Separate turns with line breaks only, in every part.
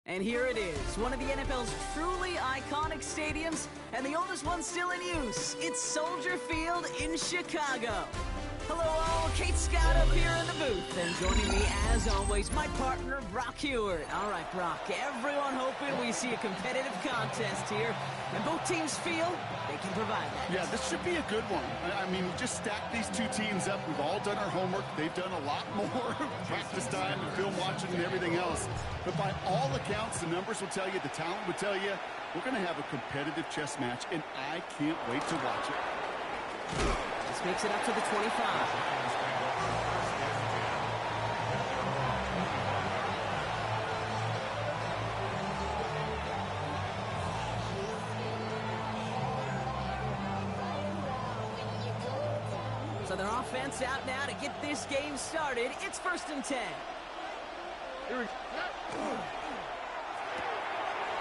And here it is, one of the NFL's truly iconic stadiums, and the oldest one still in use. It's Soldier Field in Chicago. Hello all, Kate Scott up here in the booth, and joining me as always, my partner, Brock Huard. All right, Brock, everyone hoping we see a competitive contest here, and both teams feel they can provide that.
Yeah, this should be a good one. I mean, just stack these two teams up. We've all done our homework. They've done a lot more practice time and film watching and everything else. But by all accounts, the numbers will tell you, the talent will tell you, we're going to have a competitive chess match, and I can't wait to watch it.
This makes it up to the 25. So their offense out now to get this game started. It's 1st and 10.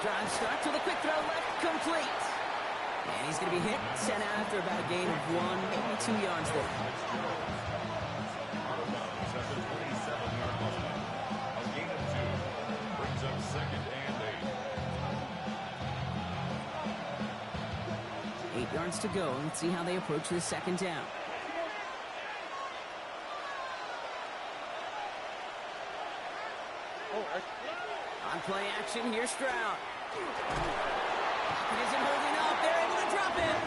Drive start to the quick throw left, complete. And he's going to be hit, sent out after about a gain of 1, maybe 2 yards there.
A gain of 2 brings up 2nd and 8.
8 yards to go. Let's see how they approach this 2nd down. On play action, here's Stroud. It isn't holding up. They're able to drop it.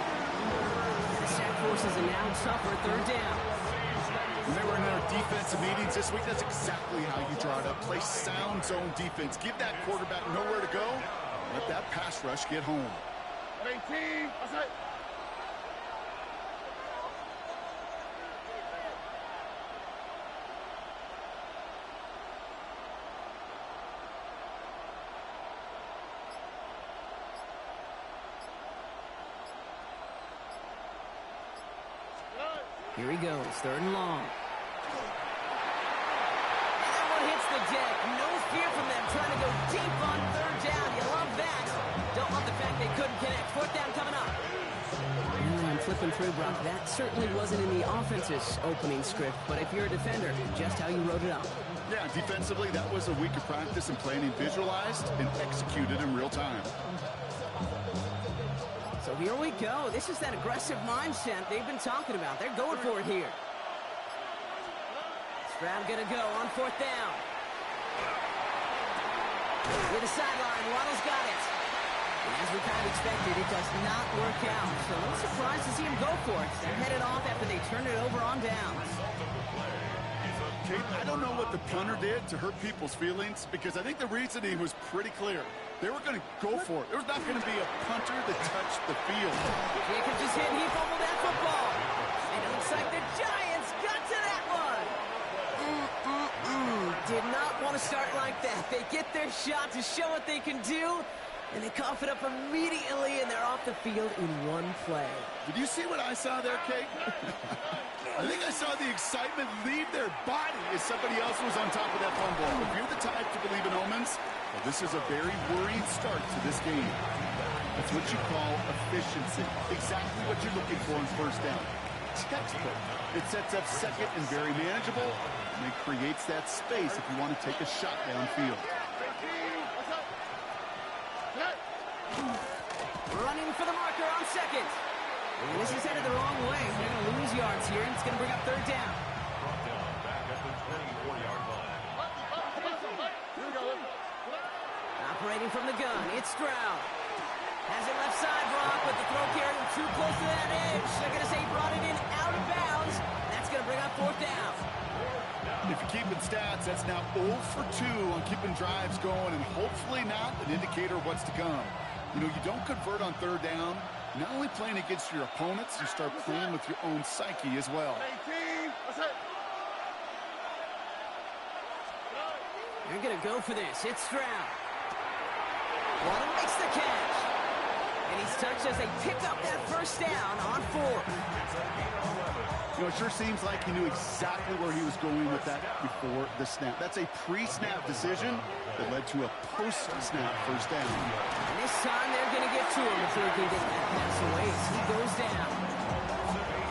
The sack forces a now tougher 3rd down.
Remember in our defensive meetings this week, that's exactly how you draw it up. Play sound zone defense. Give that quarterback nowhere to go. Let that pass rush get home. 18.
Here he goes, 3rd and long. And that one hits the deck. No fear from them trying to go deep on 3rd down. You love that. Don't love the fact they couldn't connect. 4th down coming up. I'm flipping through, Brock. That certainly wasn't in the offense's opening script, but if you're a defender, just how you wrote it up.
Yeah, defensively, that was a week of practice and planning visualized and executed in real time.
So here we go. This is that aggressive mindset they've been talking about. They're going for it here. Stroud gonna go on 4th down. With the sideline, Waddle's got it. And as we kind of expected, it does not work out. So no surprise to see him go for it. They're headed off after they turned it over on downs.
Kate, I don't know what the punter did to hurt people's feelings, because I think the reasoning was pretty clear. They were going to go for it. There was not going to be a punter that touched the field.
Jacobs is hit. He fumbled that football. And it looks like the Giants got to that one. Did not want to start like that. They get their shot to show what they can do, and they cough it up immediately, and they're off the field in one play.
Did you see what I saw there, Kate? I think I saw the excitement leave their body as somebody else was on top of that fumble. If you're the type to believe in omens, well, this is a very worrying start to this game. That's what you call efficiency. Exactly what you're looking for in 1st down. Textbook. It sets up 2nd and very manageable, and it creates that space if you want to take a shot downfield.
Running for the marker on 2nd. And this is headed the wrong way. They're going to lose yards here, and it's going to bring up 3rd down.
Back at the 24-yard line.
Operating from the gun, it's Stroud. Has it left side, Brock, but the throw carried him too close to that edge. They're going to say he brought it in out of bounds. That's going to bring up 4th down.
If you're keeping stats, that's now 0 for 2 on keeping drives going, and hopefully not an indicator of what's to come. You know, you don't convert on 3rd down. Not only playing against your opponents, you start playing with your own psyche as well.
They're going to go for this. It's Stroud. Waddle makes the catch. And he's touched as they pick up that 1st down on 4th.
You know, it sure seems like he knew exactly where he was going with that before the snap. That's a pre-snap decision that led to a post-snap 1st down.
And this time they're going to get to him before he can get that pass away as he goes down.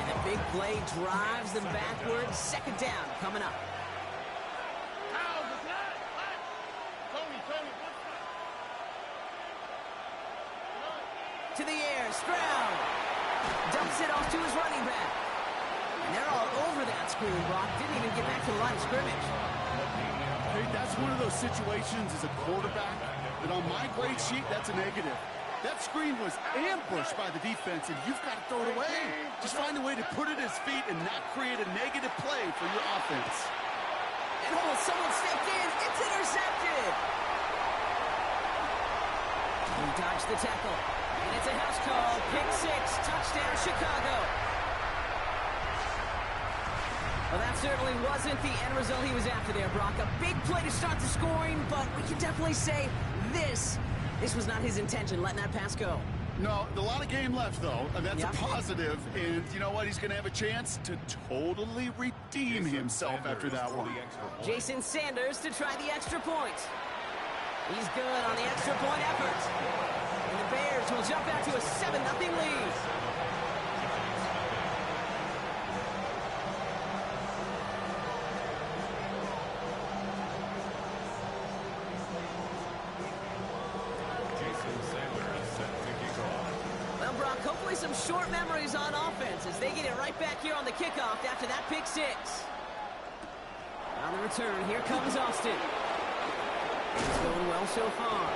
And a big play drives them backwards. 2nd down coming up. to the air. Stroud dumps it off to his running back. And they're all over that screen, Brock. Didn't even get back to the line of scrimmage.
Hey, that's one of those situations as a quarterback that on my grade sheet, that's a negative. That screen was ambushed by the defense, and you've got to throw it away. Just find a way to put it at his feet and not create a negative play for your offense.
And someone stepped in. It's intercepted. He dodged the tackle. And it's a house call. Pick 6. Touchdown, Chicago. Well, that certainly wasn't the end result he was after there, Brock. A big play to start the scoring, but we can definitely say this was not his intention, letting that pass go.
No, a lot of game left, though, and that's a positive. And you know what? He's going to have a chance to totally redeem himself after that one.
Jason Sanders to try the extra point. He's good on the extra point effort. And the Bears will jump out to a 7-0 lead. Hopefully some short memories on offense as they get it right back here on the kickoff after that pick 6. On the return, here comes Austin. He's going well so far.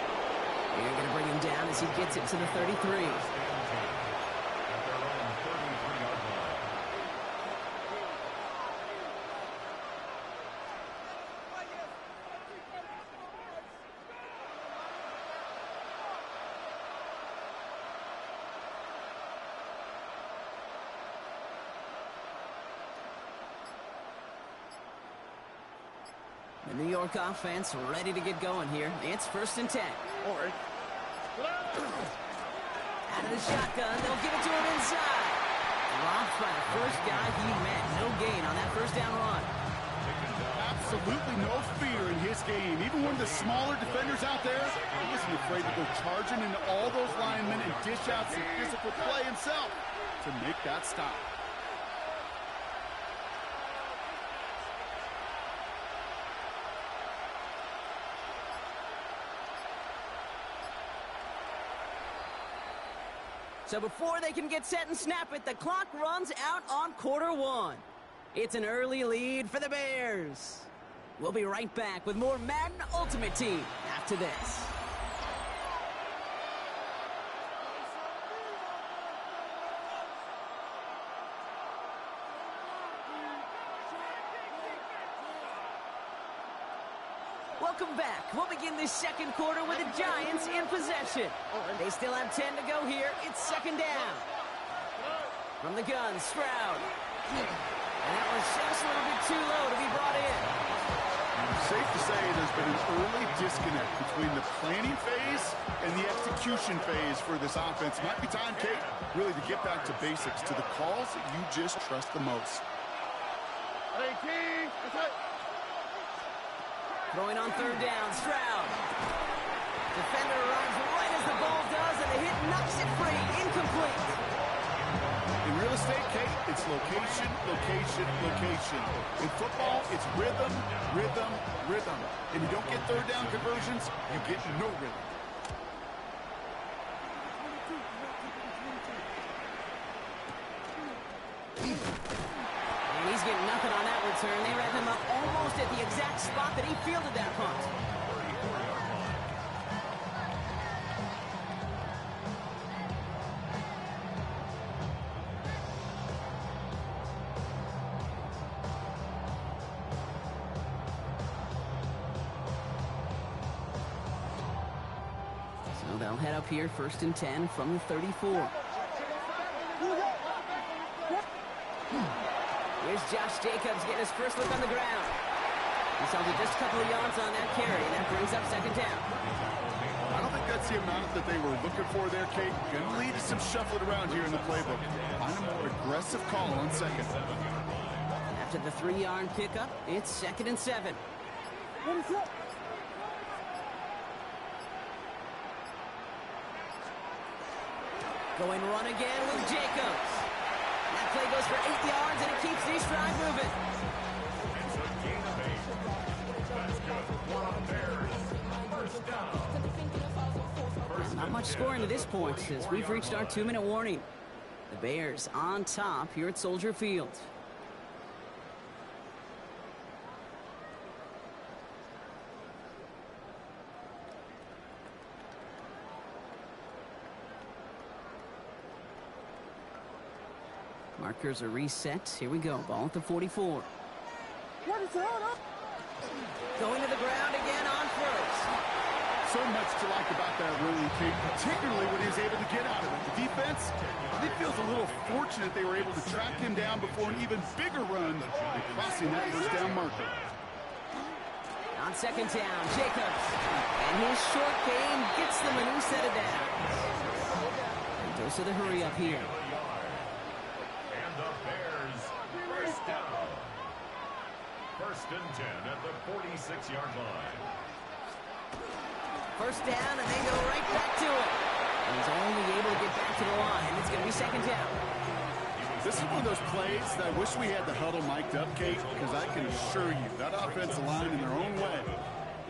They're going to bring him down as he gets it to the 33. The New York offense ready to get going here. It's 1st and 10.
All right.
Out of the shotgun, they'll give it to him inside. Dropped by the first guy he met. No gain on that first down run.
Absolutely no fear in his game. Even one of the smaller defenders out there, he wasn't afraid to go charging into all those linemen and dish out some physical play himself to make that stop.
So before they can get set and snap it, the clock runs out on quarter 1. It's an early lead for the Bears. We'll be right back with more Madden Ultimate Team after this. Welcome back. We'll begin this second quarter with the Giants in possession. They still have 10 to go here. It's 2nd down. From the gun, Stroud. And that was just a little bit too low to be brought in.
Safe to say there's been an early disconnect between the planning phase and the execution phase for this offense. Might be time, Kate, really to get back to basics, to the calls that you just trust the most.
Hey, King!
Throwing on 3rd down, Stroud. Defender arrives right as the ball does, and the hit knocks it free. Incomplete.
In real estate, Kate, it's location, location, location. In football, it's rhythm, rhythm, rhythm. And you don't get 3rd down conversions, you get no rhythm.
And he's getting nothing on that return. They wrap him up almost at the exact spot that he fielded that punt. So they'll head up here 1st and 10 from the 34. Here's Josh Jacobs getting his first look on the ground. He's held it just a couple of yards on that carry, and that brings up 2nd down.
I don't think that's the amount that they were looking for there, Kate. Going to lead to some shuffling around here in the playbook. Find a more aggressive call on 2nd.
After the 3-yard pickup, it's 2nd and 7. Going run again with Jacobs. That play goes for 8 yards, and it keeps these drive moving.
It's a gain of 8. That's good. Bears. First down.
Not much much score into this point as we've reached our 2-minute warning. The Bears on top here at Soldier Field. Markers are reset. Here we go. Ball at the 44. Going to the ground again on first.
So much to like about that run, Kate, particularly when he was able to get out of it. The defense, I think, feels a little fortunate they were able to track him down before an even bigger run and crossing that first down marker.
On second down, Jacobs. And his short game gets them a new set of downs. And goes to the hurry up here.
And the Bears first down. First and 10 at the 46-yard line.
First down, and they go right back to it. And he's only able to get back to the line. It's going to be second down.
This is one of those plays that I wish we had the huddle mic'd up, Kate, because I can assure you that offensive line in their own way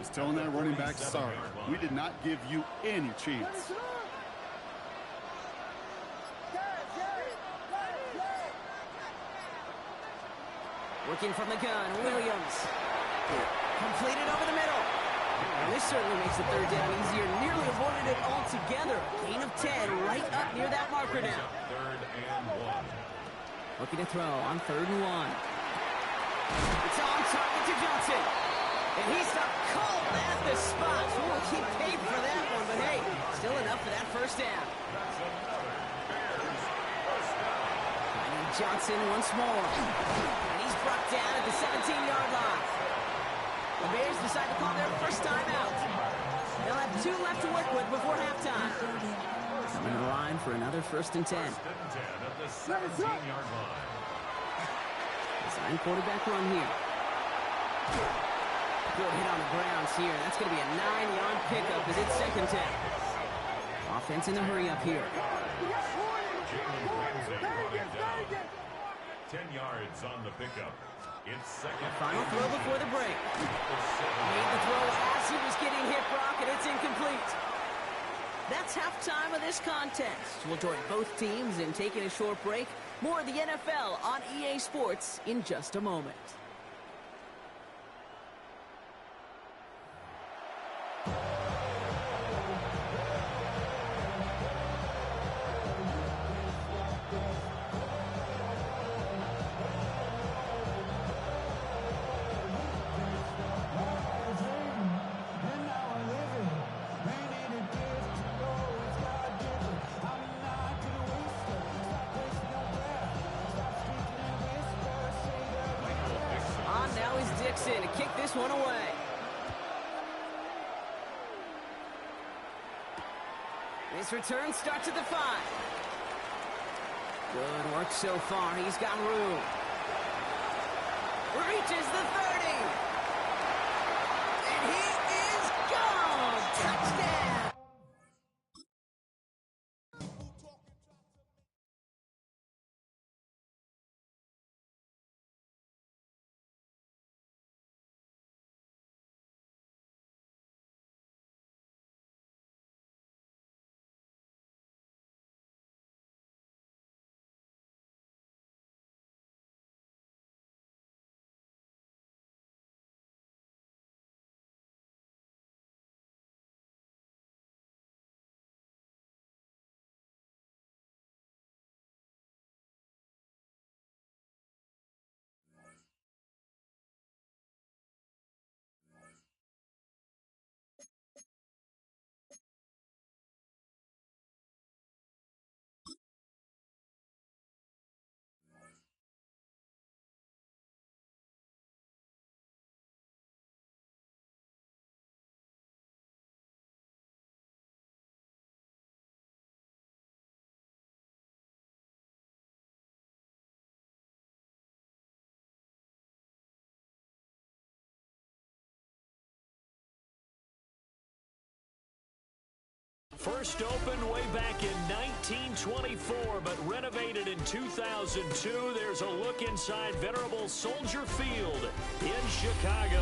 is telling that running back, sorry, we did not give you any chance.
Working from the gun, Williams. Completed over the middle. And this certainly makes the third down easier. Nearly avoided it altogether. Gain of 10 right up near that marker now.
Third and 1.
Looking to throw on 3rd and 1. It's on target to Johnson. And he's stopped cold at the spot. So we'll keep paid for that one. But hey, still enough for that first down. Finding Johnson once more. And he's brought down at the 17-yard line. The Bears decide to call their first time out. They'll have 2 left to work with before halftime. Coming to the line for another first and 10.
First and 10 at the 17-yard line.
Design quarterback run here. Good hit on the grounds here. That's going to be a 9-yard pickup as it's second down. Offense in the hurry up here.
Jalen Ramsey running down. 10 yards on the pickup. It's second.
Final throw before the break. Made the throw as he was getting hit, Brock, and it's incomplete. That's halftime of this contest. We'll join both teams in taking a short break. More of the NFL on EA Sports in just a moment. Dixon to kick this one away. His return starts at the 5. Good work so far. He's got room. Reaches the 30. And he is gone. Touchdown.
First opened way back in 1924, but renovated in 2002. There's a look inside venerable Soldier Field in Chicago.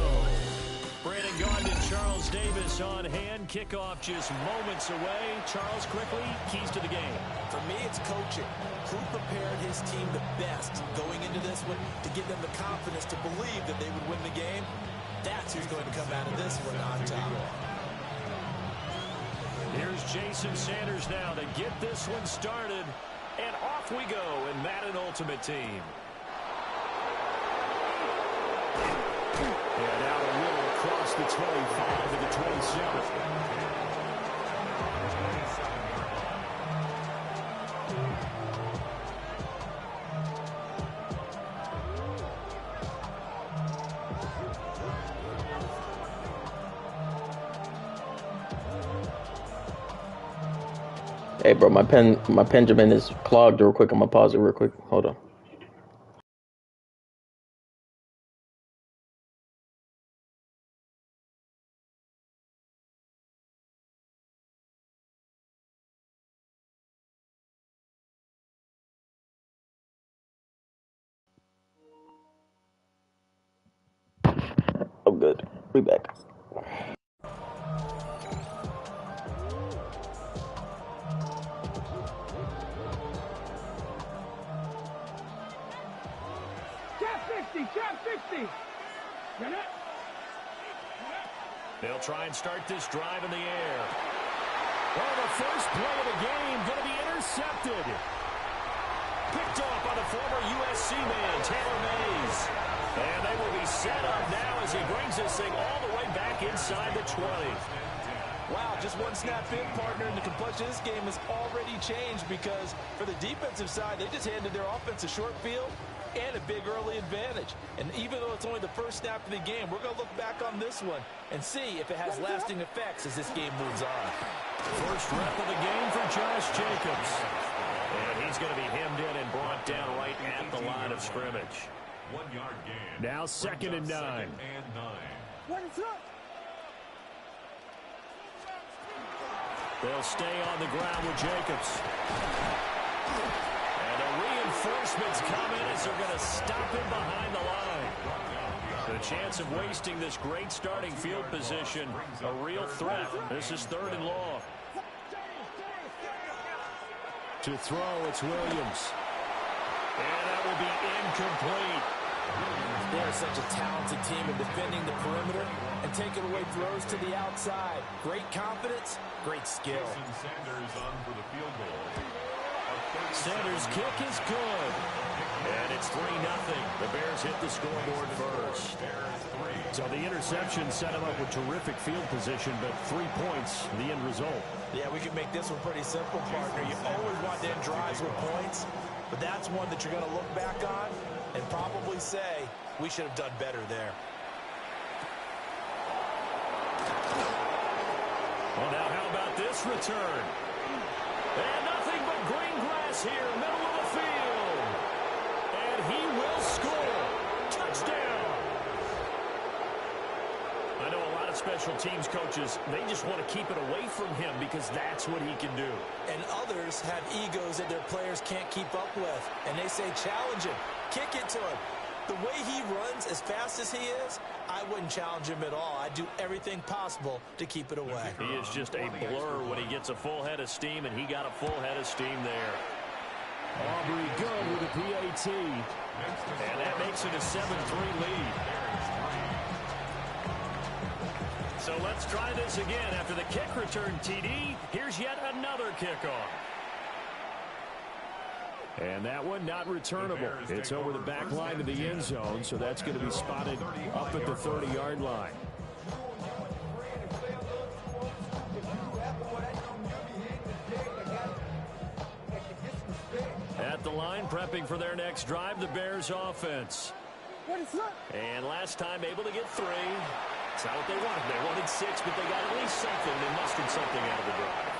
Brandon Gaudin and Charles Davis on hand. Kickoff just moments away. Charles, quickly, keys to the game.
For me, it's coaching. Who prepared his team the best going into this one to give them the confidence to believe that they would win the game? That's who's going to come out of this one on top.
Here's Jason Sanders now to get this one started. And off we go in Madden Ultimate Team. And out a little across the 25 to the 27.
Hey, bro, my Benjamin is clogged real quick. I'm gonna pause it real quick. Hold on. I'm good. Be back.
They'll try and start this drive in the air. Well, the first play of the game going to be intercepted. Picked off by the former USC man, Taylor Mays. And they will be set up now as he brings this thing all the way back inside the 20.
Wow, just one snap in, partner, and the complexion of this game has already changed because for the defensive side, they just handed their offense a short field and a big early advantage. And even though it's only the first snap of the game, we're going to look back on this one and see if it has lasting effects as this game moves on.
First rep of the game for Josh Jacobs. And he's going to be hemmed in and brought down right at the line of scrimmage.
1 yard gain.
Now 2nd and 9.
What is up?
They'll stay on the ground with Jacobs. And the reinforcements come in as they're going to stop him behind the line. The chance of wasting this great starting field position, a real threat. This is 3rd and long. To throw, it's Williams. And that will be incomplete.
They're such a talented team in defending the perimeter and taking away throws to the outside. Great confidence, great skill.
Sanders on for the field goal.
Sanders' kick is good. And it's 3-0. The Bears hit the scoreboard first. So the interception set him up with terrific field position, but 3 points, the end result.
Yeah, we can make this one pretty simple, partner. You always want to end drives with points, but that's one that you're going to look back on and probably say, we should have done better there.
Well, now how about this return? And nothing but green grass here, middle of the field. And he will score. Touchdown. I know a lot of special teams coaches, they just want to keep it away from him because that's what he can do.
And others have egos that their players can't keep up with. And they say, challenge him, kick it to him. The way he runs as fast as he is, I wouldn't challenge him at all. I'd do everything possible to keep it away.
He is just a blur when he gets a full head of steam, and he got a full head of steam there. Aubrey good with a PAT. And that makes it a 7-3 lead. So let's try this again. After the kick return TD, here's yet another kickoff. And that one not returnable. It's over the back line of the end zone, so that's going to be spotted up at the 30-yard line. At the line, prepping for their next drive, the Bears offense. And last time able to get 3. It's not what they wanted. They wanted 6, but they got at least something. They mustered something out of the drive.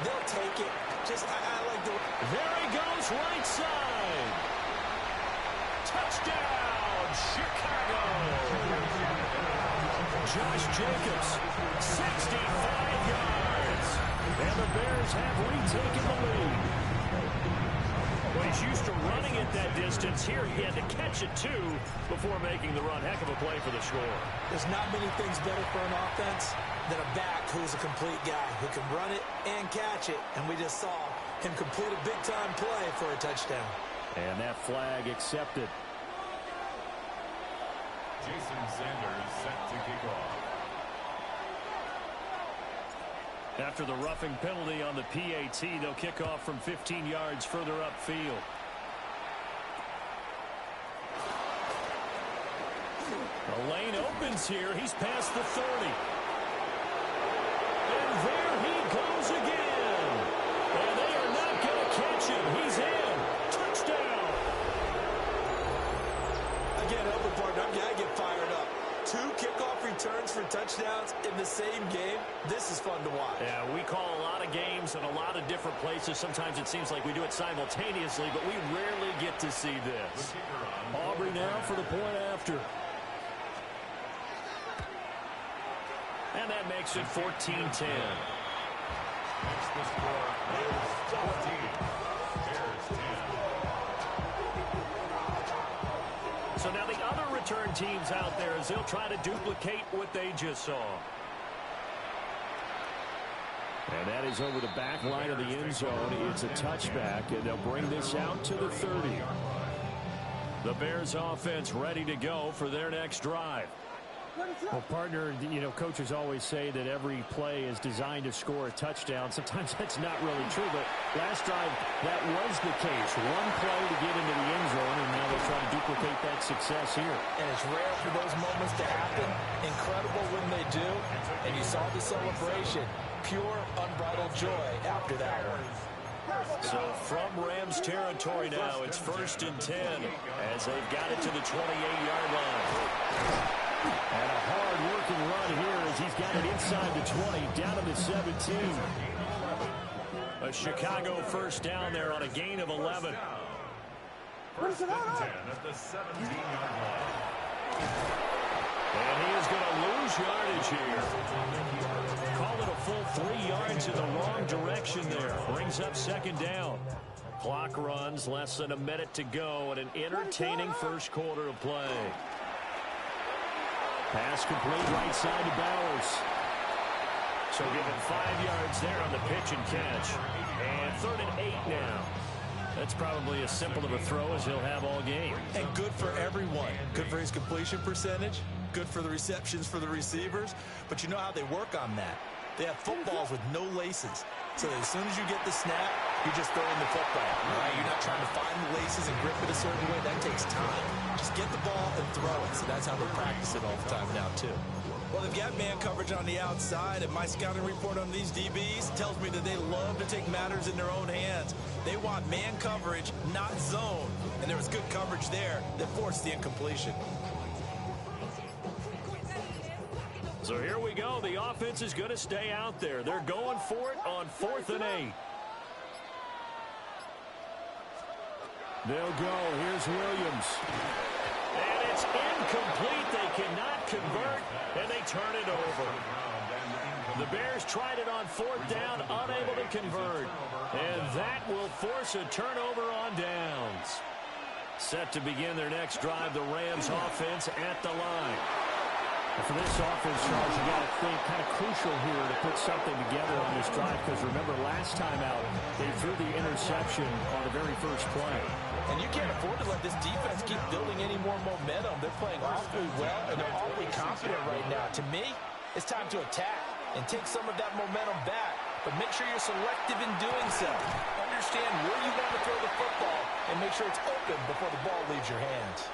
They'll take it. I like the...
There he goes, right side. Touchdown, Chicago. Josh Jacobs, 65 yards. And the Bears have retaken the lead. Well, he's used to running at that distance. Here he had to catch it, too, before making the run. Heck of a play for the score.
There's not many things better for an offense than a back who's a complete guy who can run it and catch it. And we just saw him complete a big-time play for a touchdown.
And that flag accepted.
Jason Sanders set to kick off.
After the roughing penalty on the PAT, they'll kick off from 15 yards further upfield. The lane opens here. He's past the 30. And there he goes again. And they are not going to catch him. He's in. Touchdown.
Again, help partner. I'm going to get fired up. 2 kickoff returns for touchdowns in the same game. This is fun to watch.
Yeah, we call a lot of games in a lot of different places. Sometimes it seems like we do it simultaneously, but we rarely get to see this. Aubrey now for the point after. And that makes it 14-10.
Makes the score Bears 14. Bears 10.
So now the other return teams out there as they'll try to duplicate what they just saw. And that is over the back line of the end zone. It's a touchback, and they'll bring this out to the 30. The Bears offense ready to go for their next drive.
Well, partner, you know, coaches always say that every play is designed to score a touchdown. Sometimes that's not really true, but last drive, that was the case. One play to get into the end zone, and now they try to duplicate that success here.
And it's rare for those moments to happen. Incredible when they do. And you saw the celebration. Pure, unbridled joy after that one.
So from Rams territory now, it's 1st and 10 as they've got it to the 28-yard line. And a hard-working run here as he's got it inside the 20, down to the 17. A Chicago first down there on a gain of 11.
1st and 10 at the 17-yard line.
And he is going to lose yardage here. Call it a full 3 yards in the wrong direction there. Brings up 2nd down. Clock runs, less than a minute to go, and an entertaining first quarter of play. Pass complete right side to Bowers. So given 5 yards there on the pitch and catch. And 3rd and 8 now. That's probably as simple of a throw as he'll have all game.
And good for everyone. Good for his completion percentage. Good for the receptions for the receivers. But you know how they work on that. They have footballs with no laces. So as soon as you get the snap, you're just throwing the football. Right? You're not trying to find the laces and grip it a certain way. That takes time. Just get the ball and throw it. So that's how they practice it all the time now, too. Well, they've got man coverage on the outside, and my scouting report on these DBs tells me that they love to take matters in their own hands. They want man coverage, not zone. And there was good coverage there that forced the incompletion.
So here we go. The offense is going to stay out there. They're going for it on 4th and 8.
They'll go. Here's Williams.
And it's incomplete. They cannot convert, and they turn it over. The Bears tried it on 4th down, unable to convert. And that will force a turnover on downs. Set to begin their next drive, the Rams offense at the line.
For this offense, Charles, you got to think kind of crucial here to put something together on this drive, because remember last time out they threw the interception on the very first play.
And you can't afford to let this defense keep building any more momentum. They're playing awfully well, and they're awfully confident right now. To me, it's time to attack and take some of that momentum back, but make sure you're selective in doing so. Understand where you want to throw the football and make sure it's open before the ball leaves your hands.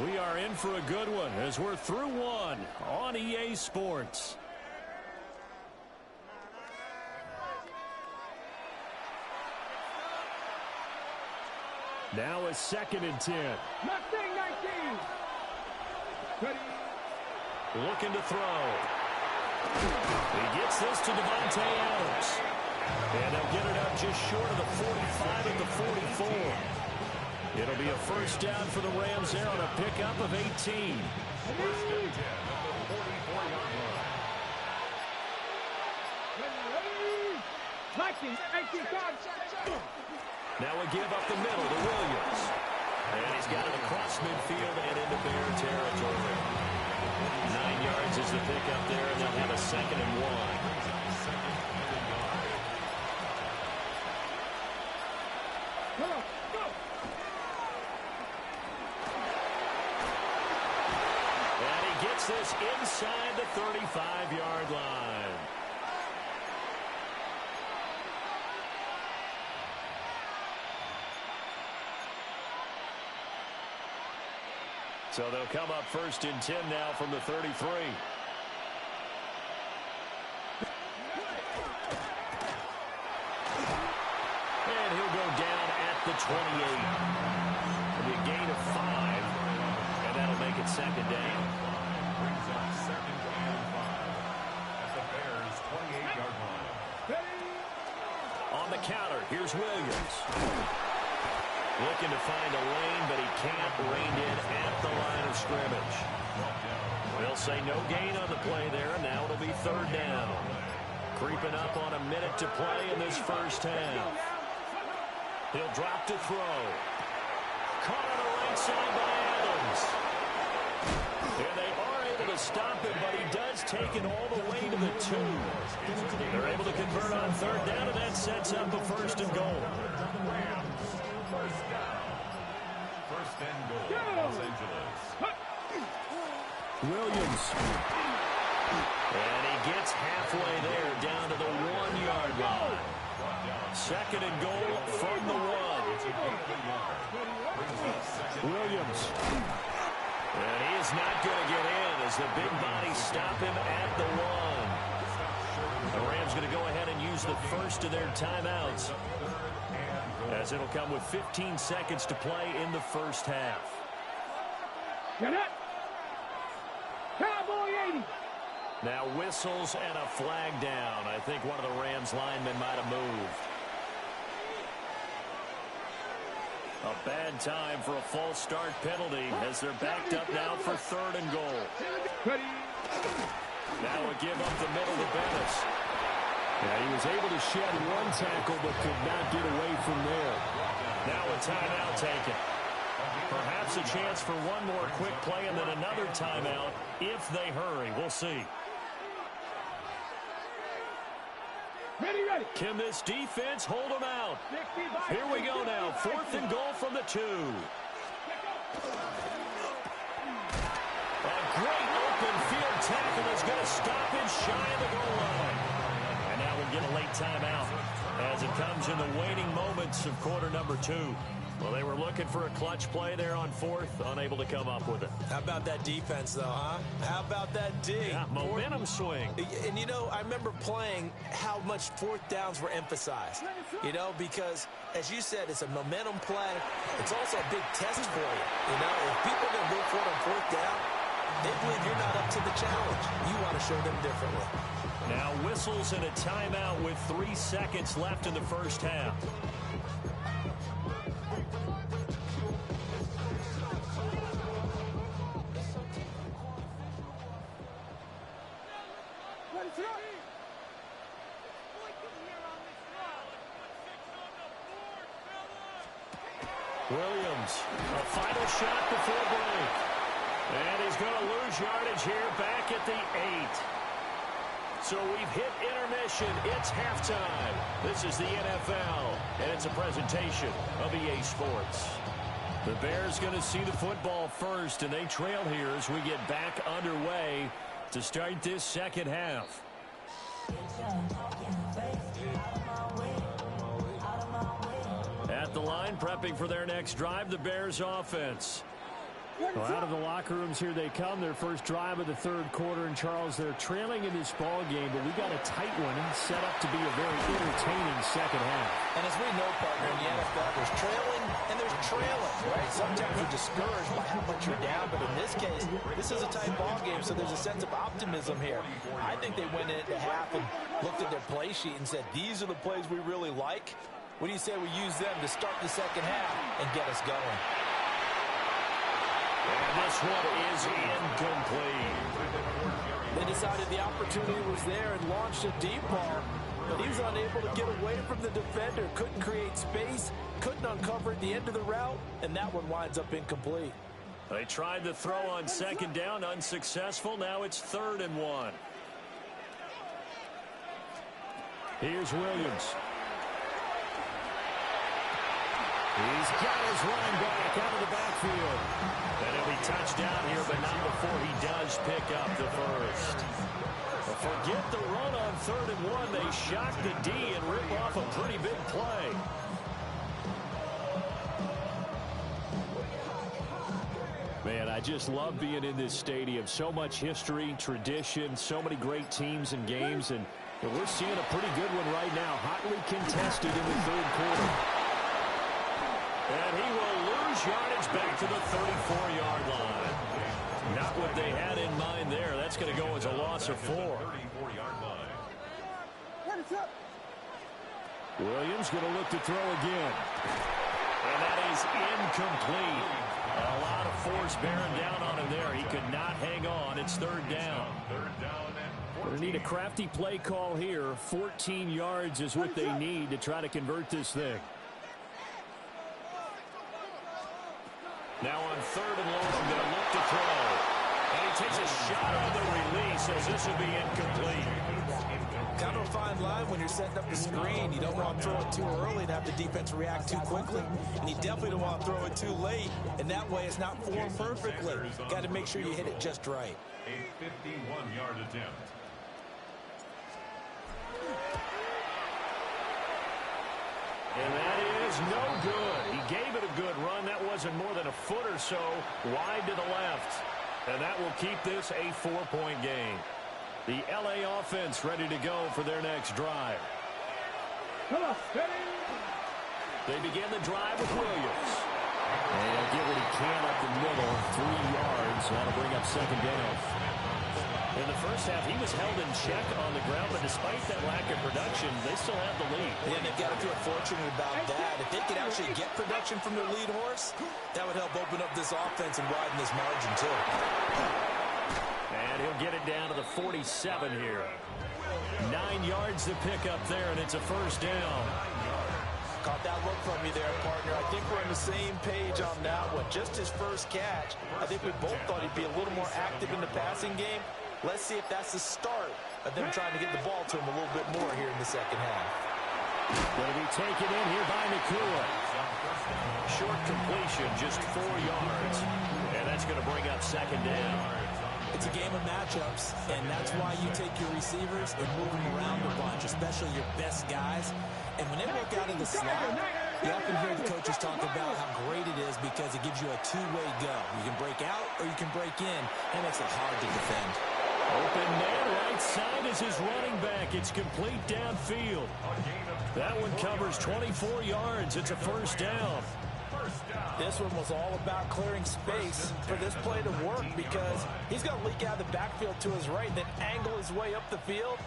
We are in for a good one as we're through one on EA Sports. Now a 2nd and 10.
Mustang 19. Ready.
Looking to throw. He gets this to Devontae Adams. And they'll get it up just short of the 45 at the 44. It'll be a first down for the Rams there on a pickup of 18.
1st and 10 at the 44-yard line.
Ready. 19. 18 times.
Now a give up the middle to Williams. And he's got it across midfield and into Bear territory. 9 yards is the pickup there, and they'll have a 2nd and 1. And he gets this inside the 35-yard line. So they'll come up 1st and 10 now from the 33. And he'll go down at the 28. It'll be a gain of 5, and that'll make it 2nd down.
Brings up 2nd and 5 at the Bears' 28-yard line.
On the counter, here's Williams. Looking to find a lane, but he can't rein in at the line of scrimmage. They'll say no gain on the play there, and now it'll be 3rd down. Creeping up on a minute to play in this first half. He'll drop to throw. Caught on the right side by Adams. And they are able to stop him, but he does take it all the way to the 2. They're able to convert on 3rd down, and that sets up a 1st and goal.
First down. 1st and goal, Los Angeles.
Williams.
And he gets halfway there, down to the 1-yard line. 2nd and goal from the 1.
Williams.
And he is not going to get in as the big bodies stop him at the 1. The Rams going to go ahead and use the first of their timeouts, as it'll come with 15 seconds to play in the first half.
Get it. Cowboy 80.
Now whistles and a flag down. I think one of the Rams linemen might have moved. A bad time for a false start penalty as they're backed up now for 3rd and goal. Now a give up the middle to Bettis.
Yeah, he was able to shed 1 tackle but could not get away from there.
Now a timeout taken. Perhaps a chance for one more quick play and then another timeout if they hurry. We'll see.
Ready, ready.
Can this defense hold them out? Here we go now. 4th and goal from the 2. A great open field tackle is going to stop him shy of the goal line. And now we'll get a late timeout as it comes in the waning moments of quarter number 2. Well, they were looking for a clutch play there on 4th, unable to come up with it.
How about that defense, though, huh? How about that D?
Yeah, momentum swing.
And, you know, I remember playing how much 4th downs were emphasized, you know, because, as you said, it's a momentum play. It's also a big test for you. You know, if people are going to go for it on 4th down, they believe you're not up to the challenge. You want to show them differently.
Now whistles and a timeout with 3 seconds left in the first half. Williams, a final shot before break. And he's going to lose yardage here back at the 8. So we've hit intermission. It's halftime. This is the NFL, and it's a presentation of EA Sports. The Bears going to see the football first, and they trail here as we get back underway to start this second half. At the line, prepping for their next drive, the Bears offense.
Well, out of the locker rooms here they come. Their first drive of the 3rd quarter. And, Charles, they're trailing in this ball game, but we got a tight one set up to be a very entertaining second half.
And as we know, partner, in the NFL, there's trailing and there's trailing, right? Sometimes you're discouraged by how much you're down, but in this case, this is a tight ball game, so there's a sense of optimism here. I think they went into half and looked at their play sheet and said, these are the plays we really like. What do you say we use them to start the second half and get us going?
And this one is incomplete.
They decided the opportunity was there and launched a deep ball. and he was unable to get away from the defender. Couldn't create space, couldn't uncover at the end of the route, and that one winds up incomplete.
They tried to throw on second down, unsuccessful. Now it's 3rd and 1.
Here's Williams.
He's got his running back out of the backfield. And he'll be touched down here, but not before he does pick up the first. Forget the run on 3rd and 1. They shock the D and rip off a pretty big play.
Man, I just love being in this stadium. So much history, tradition, so many great teams and games, and we're seeing a pretty good one right now. Hotly contested in the 3rd quarter.
And he will lose yardage back to the 34-yard line. Not what they had in mind there. That's going to go as a loss of 4.
Williams going to look to throw again.
And that is incomplete. A lot of force bearing down on him there. He could not hang on. It's 3rd down.
Going to need a crafty play call here. 14 yards is what they need to try to convert this thing.
Now on 3rd and long, going to look to throw. And he takes a shot on the release as this will be incomplete.
Kind of a fine line when you're setting up the screen. You don't want to throw it too early and have the defense react too quickly. And you definitely don't want to throw it too late. And that way it's not formed perfectly. Got to make sure you hit it just right.
A 51-yard attempt.
And that is no good. He gave it a good run. That wasn't more than a foot or so wide to the left. And that will keep this a 4-point game. The L.A. offense ready to go for their next drive. They begin the drive with Williams.
And he'll get what he can up the middle. 3 yards. That'll bring up 2nd down.
In the first half, he was held in check on the ground, but despite that lack of production, they still have the lead.
And they've got to feel fortunate about that. If they could actually get production from their lead horse, that would help open up this offense and widen this margin, too.
And he'll get it down to the 47 here. 9 yards to pick up there, and it's a 1st down.
Caught that look from you there, partner. I think we're on the same page on that one. Just his first catch. I think we both thought he'd be a little more active in the passing game. Let's see if that's the start of them trying to get the ball to him a little bit more here in the second half.
Going to be taken in here by Nakua.
Short completion, just 4 yards. And that's going to bring up 2nd down.
It's a game of matchups, and that's why you take your receivers and move them around a bunch, especially your best guys. And when they work out in the slot, you often hear the coaches talk about how great it is because it gives you a two-way go. You can break out or you can break in. That makes it hard to defend.
Open man, right side is his running back. It's complete downfield. That one covers 24 yards. It's a 1st down.
This one was all about clearing space for this play to work because he's going to leak out of the backfield to his right, then angle his way up the field,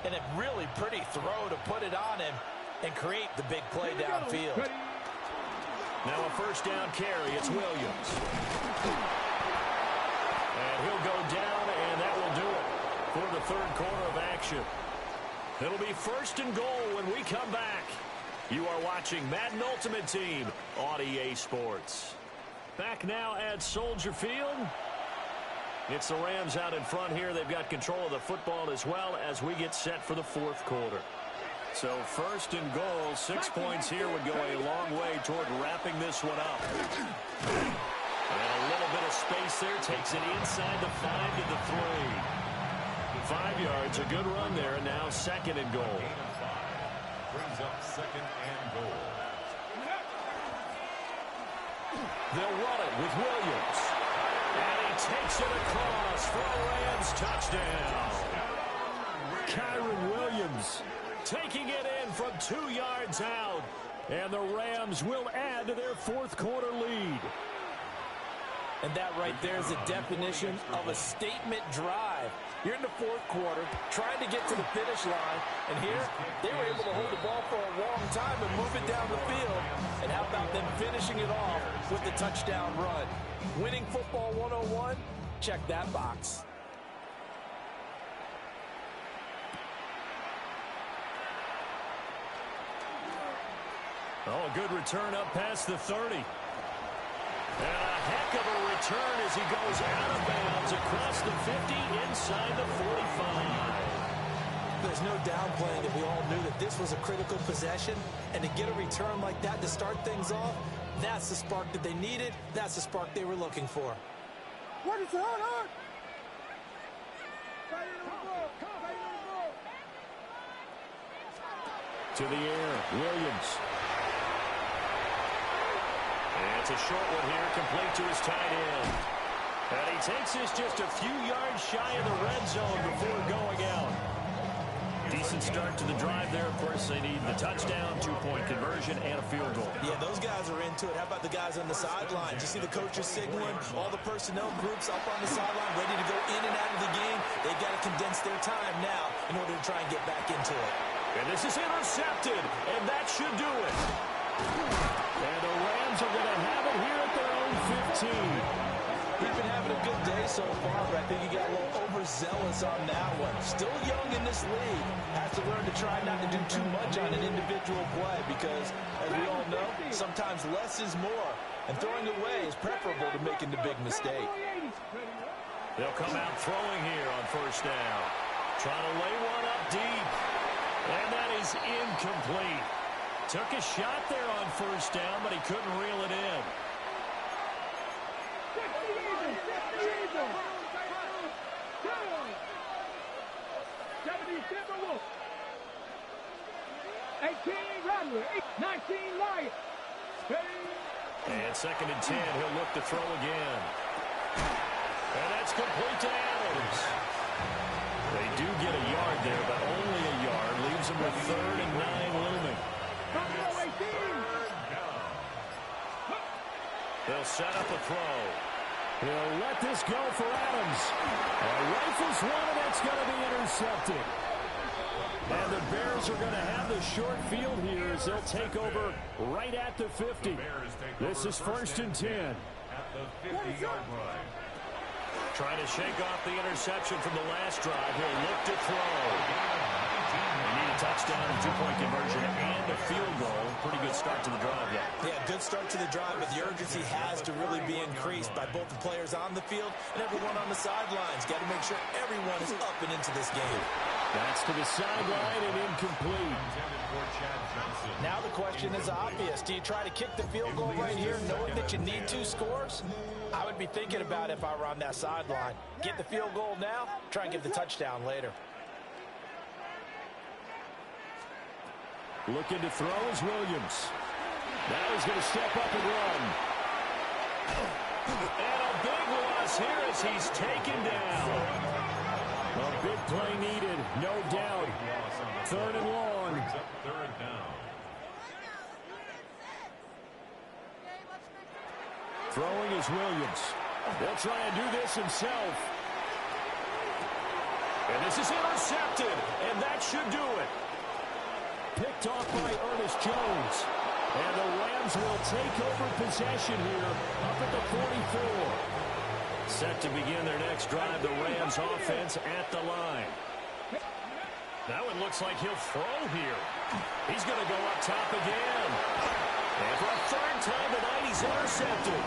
and a really pretty throw to put it on him and create the big play downfield.
Now a 1st down carry. It's Williams. And he'll go down, and that will do it for the 3rd quarter of action. It'll be 1st and goal when we come back. You are watching Madden Ultimate Team on EA Sports. Back now at Soldier Field. It's the Rams out in front here. They've got control of the football as well as we get set for the 4th quarter. So 1st and goal, 6 points here would go a long way toward wrapping this one up. And a little bit of space there, takes it inside the 5 to the 3. 5 yards, a good run there, and now 2nd and goal.
Brings up 2nd and goal.
They'll run it with Williams. And he takes it across for a Rams touchdown.
Kyren Williams
taking it in from 2 yards out. And the Rams will add to their 4th quarter lead.
And that right there is a definition of a statement drive. You're in the 4th quarter, trying to get to the finish line, and here they were able to hold the ball for a long time and move it down the field. And how about them finishing it off with the touchdown run? Winning football 101? Check that box.
Oh, a good return up past the 30. And a heck of a return as he goes out of bounds across the 50 inside the 45.
There's no downplaying that we all knew that this was a critical possession, and to get a return like that to start things off, that's the spark that they needed. That's the spark they were looking for.
What is on?
To the air, Williams. And it's a short one here, complete to his tight end. And he takes this just a few yards shy of the red zone before going out. Decent start to the drive there. Of course, they need the touchdown, 2-point conversion, and a field goal.
Yeah, those guys are into it. How about the guys on the sidelines? You see the coaches signaling, all the personnel groups up on the sideline, ready to go in and out of the game. They've got to condense their time now in order to try and get back into it.
And this is intercepted, and that should do it. And the Rams are going to have it here at their own 15.
He's been having a good day so far, but I think he got a little overzealous on that one. Still young in this league. Has to learn to try not to do too much on an individual play because, as we all know, sometimes less is more. And throwing away is preferable to making the big mistake.
They'll come out throwing here on first down. Trying to lay one up deep. And that is incomplete. Took a shot there on first down, but he couldn't reel it in.
18 Rattler, 19 Lion.
And 2nd and 10, he'll look to throw again. And that's complete to Adams. They do get a yard there, but only a yard. Leaves them with 3rd and 9 looming. They'll set up a throw.
He'll let this go for Adams. Rifles one, and that's going to be intercepted. And the Bears are going to have the short field here as they'll take over right at the 50. This is 1st and 10.
At the 50-yard line.
Trying to shake off the interception from the last drive. He'll look to throw. They need a touchdown, a 2-point conversion, and a field goal. Pretty good start to the drive, though.
Yeah, good start to the drive, but the urgency has to really be increased by both the players on the field and everyone on the sidelines. Got to make sure everyone is up and into this game.
That's to the sideline and incomplete.
Now the question is obvious. Do you try to kick the field goal right here knowing that you need 2 scores? I would be thinking about it if I were on that sideline. Get the field goal now, try and get the touchdown later.
Looking to throw is Williams. Now he's going to step up and run.
And a big loss here as he's taken down.
A big play needed, no doubt. 3rd and long.
3rd down.
Throwing is Williams. They'll try and do this himself.
And this is intercepted, and that should do it.
Picked off by Ernest Jones. And the Rams will take over possession here up at the 44.
Set to begin their next drive, the Rams offense at the line. That one looks like he'll throw here. He's going to go up top again. And for a 3rd time tonight, he's intercepted.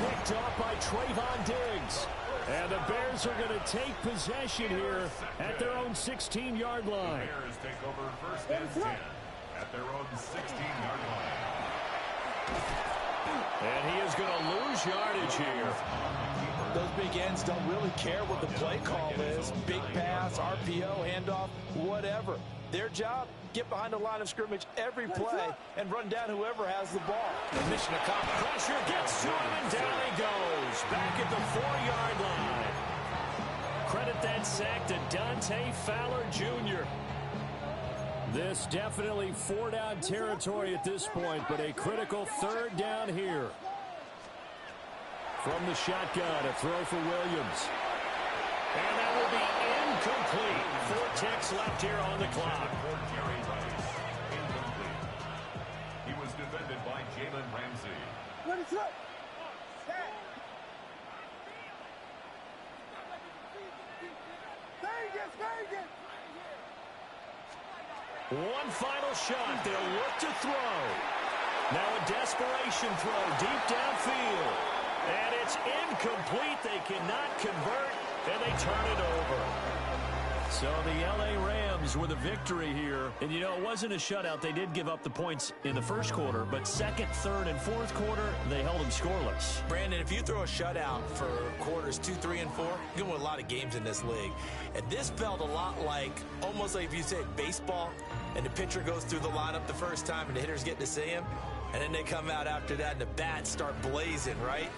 Picked off by Trayvon Diggs. And the Bears are going to take possession here at their own 16-yard line.
The Bears take over 1st and 10 at their own 16-yard line.
And he is going to lose yardage here.
Those big ends don't really care what the play call is. Big pass, RPO, handoff, whatever. Their job, get behind the line of scrimmage every play and run down whoever has the ball. And mission accomplished.
Pressure gets to him, and down he goes. Back at the 4-yard line. Credit that sack to Dante Fowler Jr.
This definitely 4-down territory at this point, but a critical 3rd down here. From the shotgun, a throw for Williams.
And that will be incomplete. 4 ticks left here on the clock.
Jerry Rice, incomplete. He was defended by Jalen Ramsey.
What is up?
One final shot. They'll look to throw. desperation throw deep downfield. And it's incomplete. They cannot convert, and they turn it over. So the L.A. Rams with a victory here. And, you know, it wasn't a shutout. They did give up the points in the first quarter, but second, third, and fourth quarter, they held them scoreless.
Brandon, if you throw a shutout for quarters 2, 3, and 4, you can win a lot of games in this league. And this felt a lot like, almost like if you said baseball, and the pitcher goes through the lineup the first time, and the hitters get to see him, and then they come out after that, and the bats start blazing, right?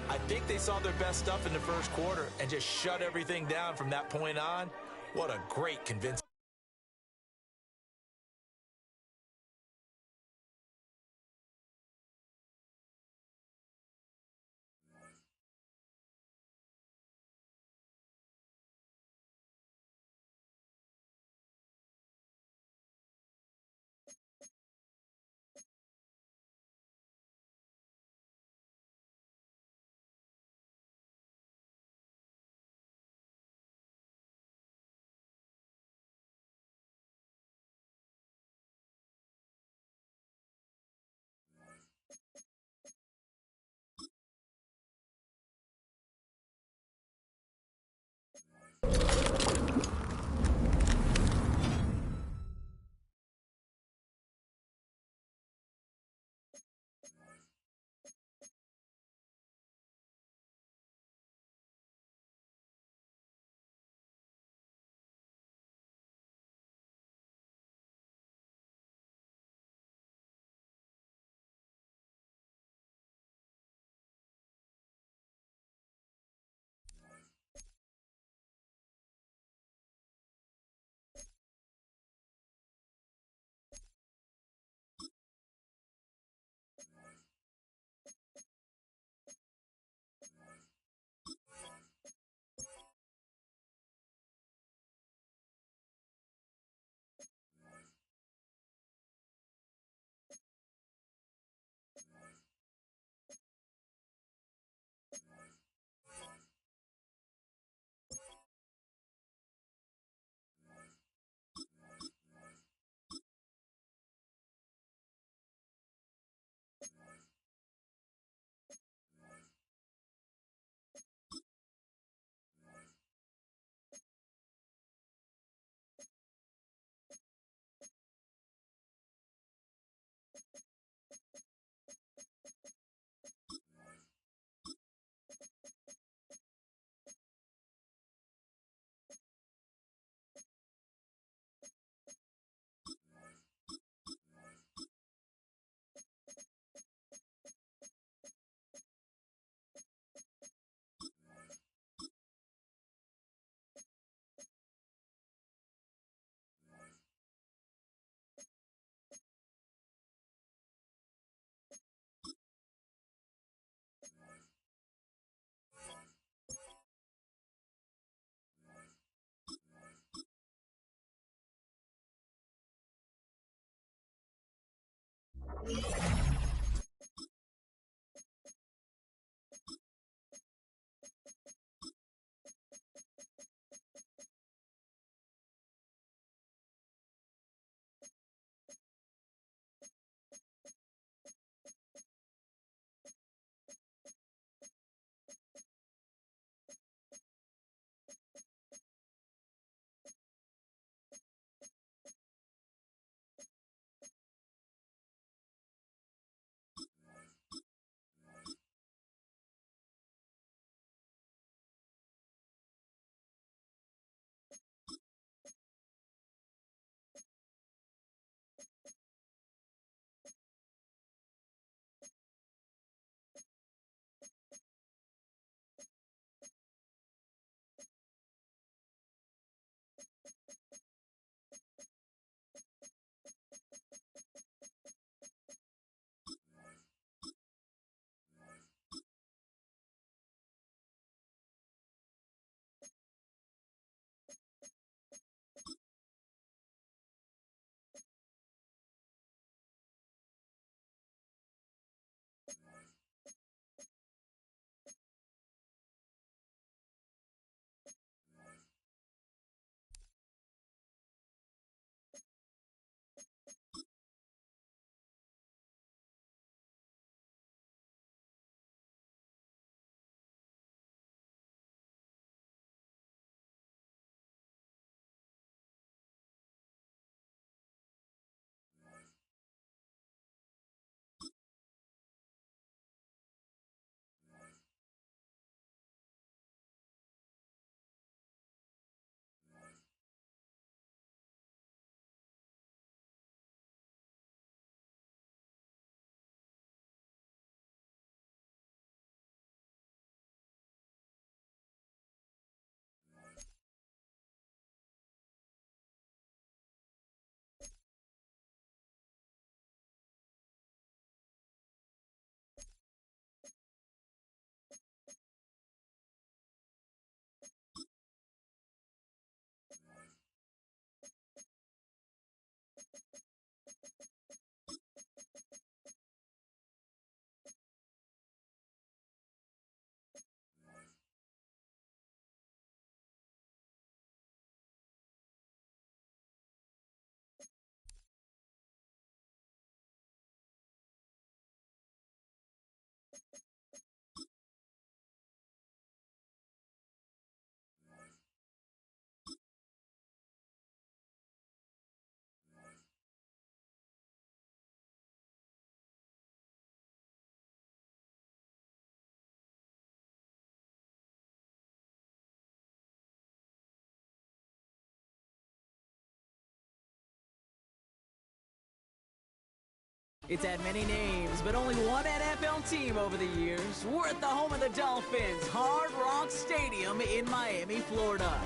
I think they saw their best stuff in the first quarter and just shut everything down from that point on. What a great convincing.
It's had many names, but only one NFL team over the years. We're at the home of the Dolphins, Hard Rock Stadium in Miami, Florida.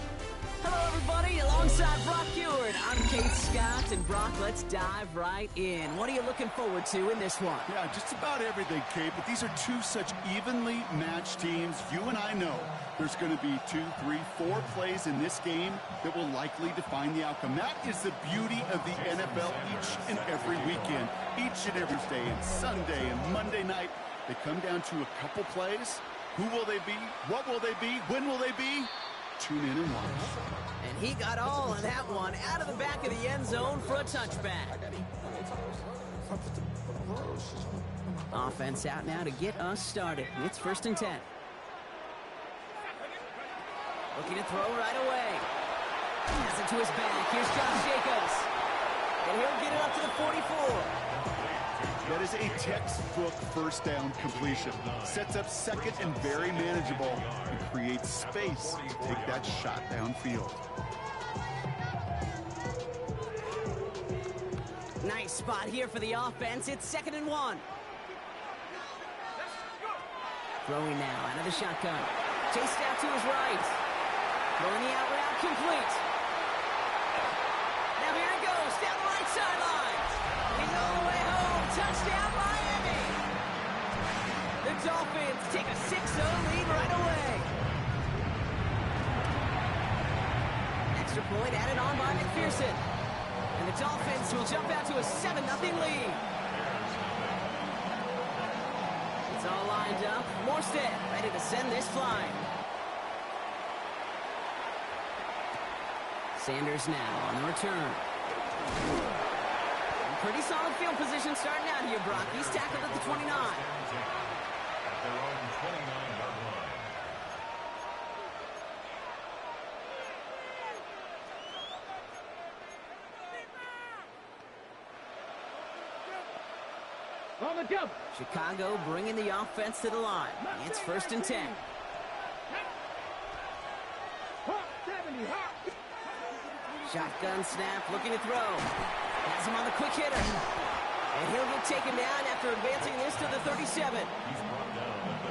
Hello, everybody. Alongside Brock Ewart, I'm Kate Scott. And Brock, let's dive right in. What are you looking forward to in this one?
Yeah, just about everything, Kate, but these are two such evenly matched teams. You and I know there's going to be 2, 3, 4 plays in this game that will likely define the outcome. That is the beauty of the NFL each and every weekend. Each and every day, and Sunday and Monday night, they come down to a couple plays. Who will they be? What will they be? When will they be? Tune in and watch.
And he got all of that one out of the back of the end zone for a touchback. Offense out now to get us started. It's 1st and 10. Looking to throw right away. Has it to his back. Here's Josh Jacobs. And he'll get it up to the 44.
That is a textbook first down completion. Sets up second and very manageable and creates space to take that shot downfield.
Nice spot here for the offense. It's 2nd and 1. Throwing now out of the shotgun. Chased out to his right. Throwing the out route complete. Now here it goes down the right sideline. He's all the way home. Touchdown, Miami. The Dolphins take a 6-0 lead right away. Extra point added on by McPherson. And the Dolphins will jump out to a 7-0 lead. It's all lined up. Morstead ready to send this flying. Sanders now on the return. Pretty solid field position starting out here, Brock. He's tackled at the 29.
At their own 29-yard line.
On the jump.
Chicago bringing the offense to the line. It's 1st and 10.
Hot 70, hot.
Shotgun snap, looking to throw. Has him on the quick hitter. And he'll get taken down after advancing this to the 37.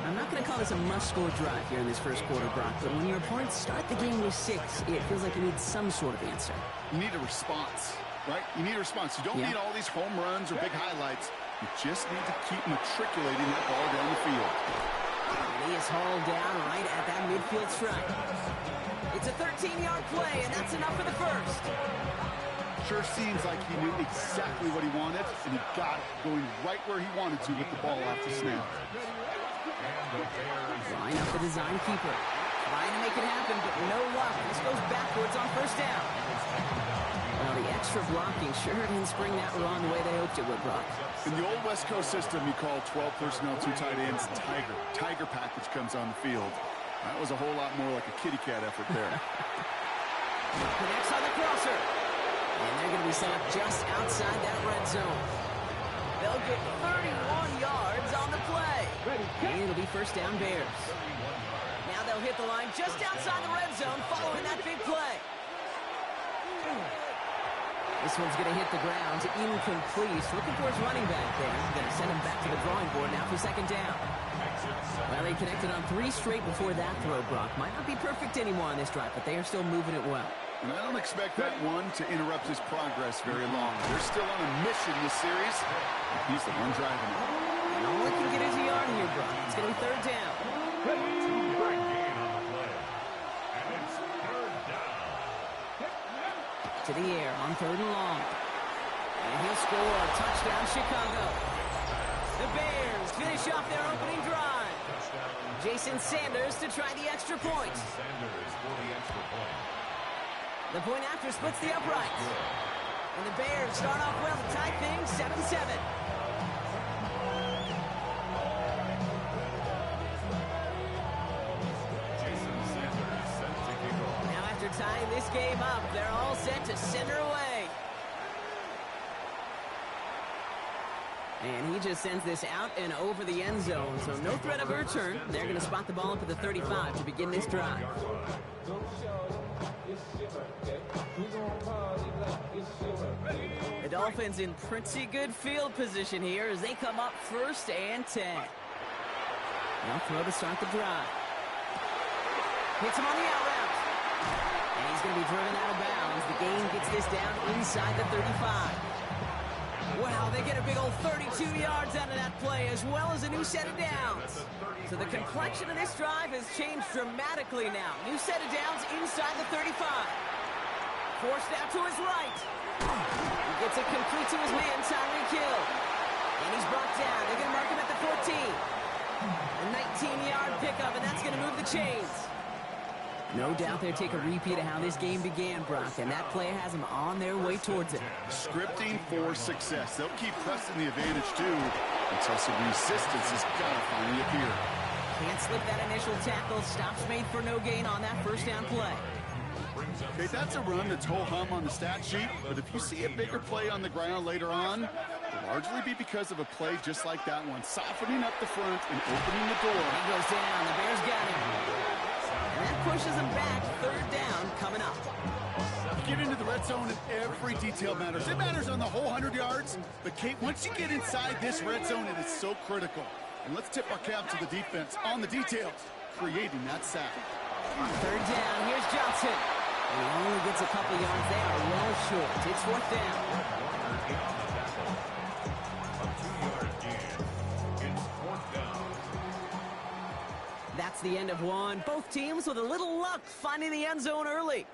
I'm not going to call this a must-score drive here in this first quarter, Brock, but when your opponents start the game with 6, it feels like you need some sort of answer.
You need a response, right? You need a response. You don't need all these home runs or big highlights. You just need to keep matriculating that ball down the field.
And he is hauled down right at that midfield stripe. It's a 13-yard play, and that's enough for the first.
Sure seems like he knew exactly what he wanted, and he got it going right where he wanted to with the ball off the snap.
Line up the design keeper. Trying to make it happen, but no luck. This goes backwards on 1st down. Well, the extra blocking sure didn't spring that wrong the way they hoped it would, Brock.
In the old West Coast system, you call 12 personnel, 2 tight ends, Tiger. Tiger package comes on the field. That was a whole lot more like a kitty cat effort there.
Connects on the crosser. And they're going to be set up just outside that red zone. They'll get 31 yards on the play. And it'll be 1st down Bears. Now they'll hit the line just outside the red zone following that big play. This one's going to hit the ground. Incomplete. Looking for his running back there. Going to send him back to the drawing board now for 2nd down. Well, they connected on 3 straight before that throw, Brock. Might not be perfect anymore on this drive, but they are still moving it well.
And I don't expect that one to interrupt his progress very long. They're still on a mission this series. He's the one driving it.
And all he can get is a yard here, Brock. It's going to be 3rd down.
Two-yard gain on the play. And it's 3rd down.
To the air on 3rd and long. And he'll score. Touchdown, Chicago. The Bears finish off their opening drive. Jason Sanders to try the extra point.
Sanders for the extra point.
The point after splits the uprights. And the Bears start off well to tie things 7-7.
Jason Sanders set to kick off.
Now after tying this game up, they're all set to center away. And he just sends this out and over the end zone, so no threat of a return. They're going to spot the ball up at the 35 to begin this drive. The Dolphins in pretty good field position here as they come up 1st and 10. They'll throw to start the drive. Hits him on the out route. And he's going to be driven out of bounds. The gain gets this down inside the 35. Wow, they get a big old 32 yards out of that play, as well as a new set of downs. So the complexion of this drive has changed dramatically now. New set of downs inside the 35. Forced out to his right. He gets it complete to his man, Tyreek Hill. And he's brought down. They're going to mark him at the 14. A 19-yard pickup, and that's going to move the chains. No doubt they'll take a repeat of how this game began, Brock, and that play has them on their way towards it.
Scripting for success. They'll keep pressing the advantage, too, until some resistance has got to finally appear.
Can't slip that initial tackle. Stops made for no gain on that first down play.
Okay, that's a run that's ho-hum on the stat sheet, but if you see a bigger play on the ground later on, it'll largely be because of a play just like that one, softening up the front and opening the door.
He goes down. The Bears got him. And that pushes them back. 3rd down coming up.
You get into the red zone and every detail matters. It matters on the whole 100 yards, but Kate, once you get inside this red zone, it is so critical. And let's tip our cap to the defense on the details, creating that sack.
On 3rd down, here's Johnson. And he only gets a couple yards. They are well short. It's 4th down. That's the end of one. Both teams with a little luck finding the end zone early.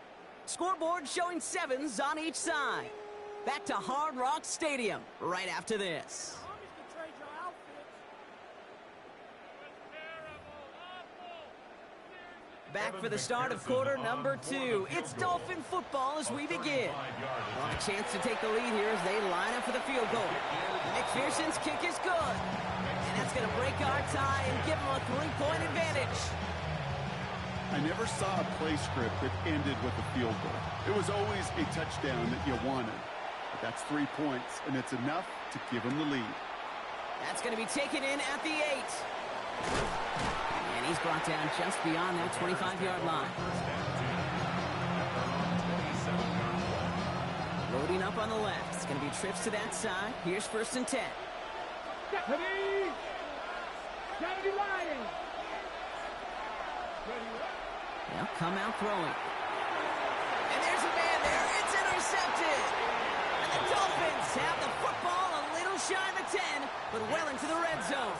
Scoreboard showing 7s on each side. Back to Hard Rock Stadium right after this. Back for the start of quarter number 2. It's Dolphin football as we begin. Want a chance to take the lead here as they line up for the field goal. McPherson's kick is good. And that's going to break our tie and give them a 3-point advantage.
I never saw a play script that ended with a field goal. It was always a touchdown that you wanted. But that's 3 points, and it's enough to give them the lead.
That's going to be taken in at the 8. And he's brought down just beyond that 25-yard line. Loading up on the left. It's going to be trips to that side. Here's 1st and 10.
Deputy! Deputy Lions!
They'll come out throwing. And there's a man there. It's intercepted. And the Dolphins have the football a little shy of the 10, but well into the red zone.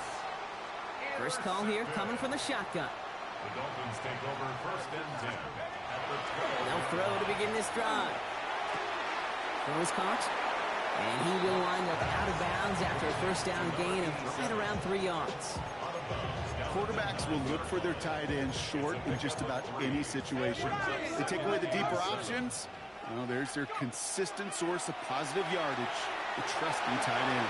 First call here coming from the shotgun.
The Dolphins take over 1st and 10 at the 12.
They'll throw to begin this drive. Throw is caught. And he will wind up out of bounds after a first down gain of right around 3 yards.
Quarterbacks will look for their tight ends short in just about any situation. They take away the deeper options. Well, there's their consistent source of positive yardage, the trusty tight end.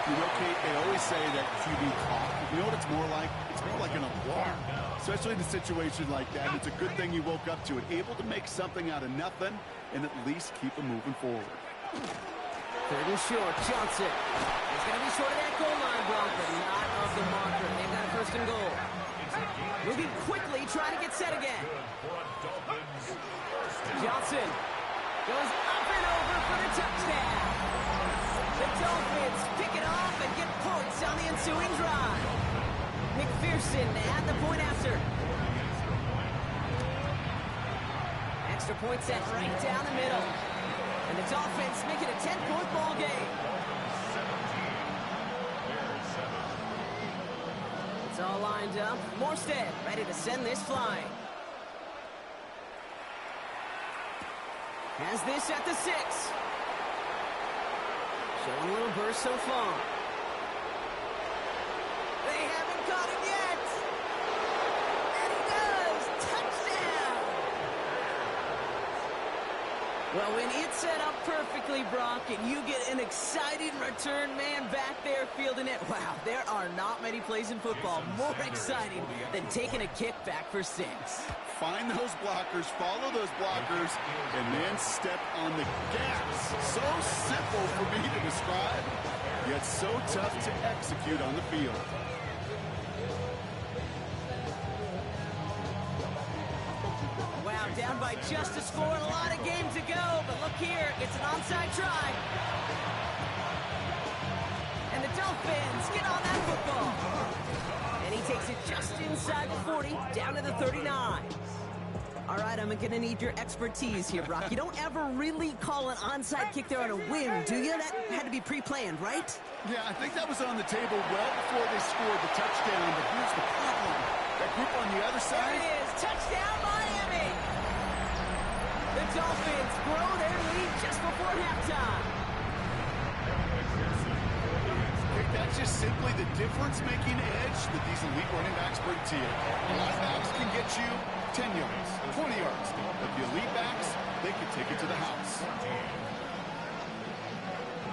You know, Kate, they always say that QB talk. You know what it's more like? It's more like an alarm, especially in a situation like that. It's a good thing you woke up to it, able to make something out of nothing and at least keep them moving forward.
3rd and short, Johnson. He's going to be short of that goal line block, but not of the marker. They've got a 1st and goal. Moving quickly, trying to get set again. Johnson goes up and over for the touchdown. The Dolphins pick it off and get points on the ensuing drive. McPherson at the point after. Extra point set right down the middle. And the Dolphins make it a 10-point ball game. It's all lined up. Morstead ready to send this flying. Has this at the 6. Showing a little burst so far. They haven't caught him yet. And he does. Touchdown. Well, when it's set up perfectly, Brock, and you get an exciting return man back there fielding it, wow, there are not many plays in football more exciting than taking a kick back for 6.
Find those blockers, follow those blockers, and then step on the gas. So simple for me to describe. yet so tough to execute on the field.
Wow, down by just a score and a lot of game to go. But look here, it's an onside try. And the Dolphins get on that football. And he takes it just inside the 40, down to the 39. All right, I'm going to need your expertise here, Brock. You don't ever really call an onside kick there on a whim, do you? That had to be pre-planned, right?
Yeah, I think that was on the table well before they scored the touchdown. But here's the problem. That group on the other side.
There it is. Touchdown, Miami. The Dolphins grow their lead just before halftime.
That's just simply the difference-making edge that these elite running backs bring to you. A lot of backs can get you 10 yards, 20 yards. But the elite backs, they can take it to the house.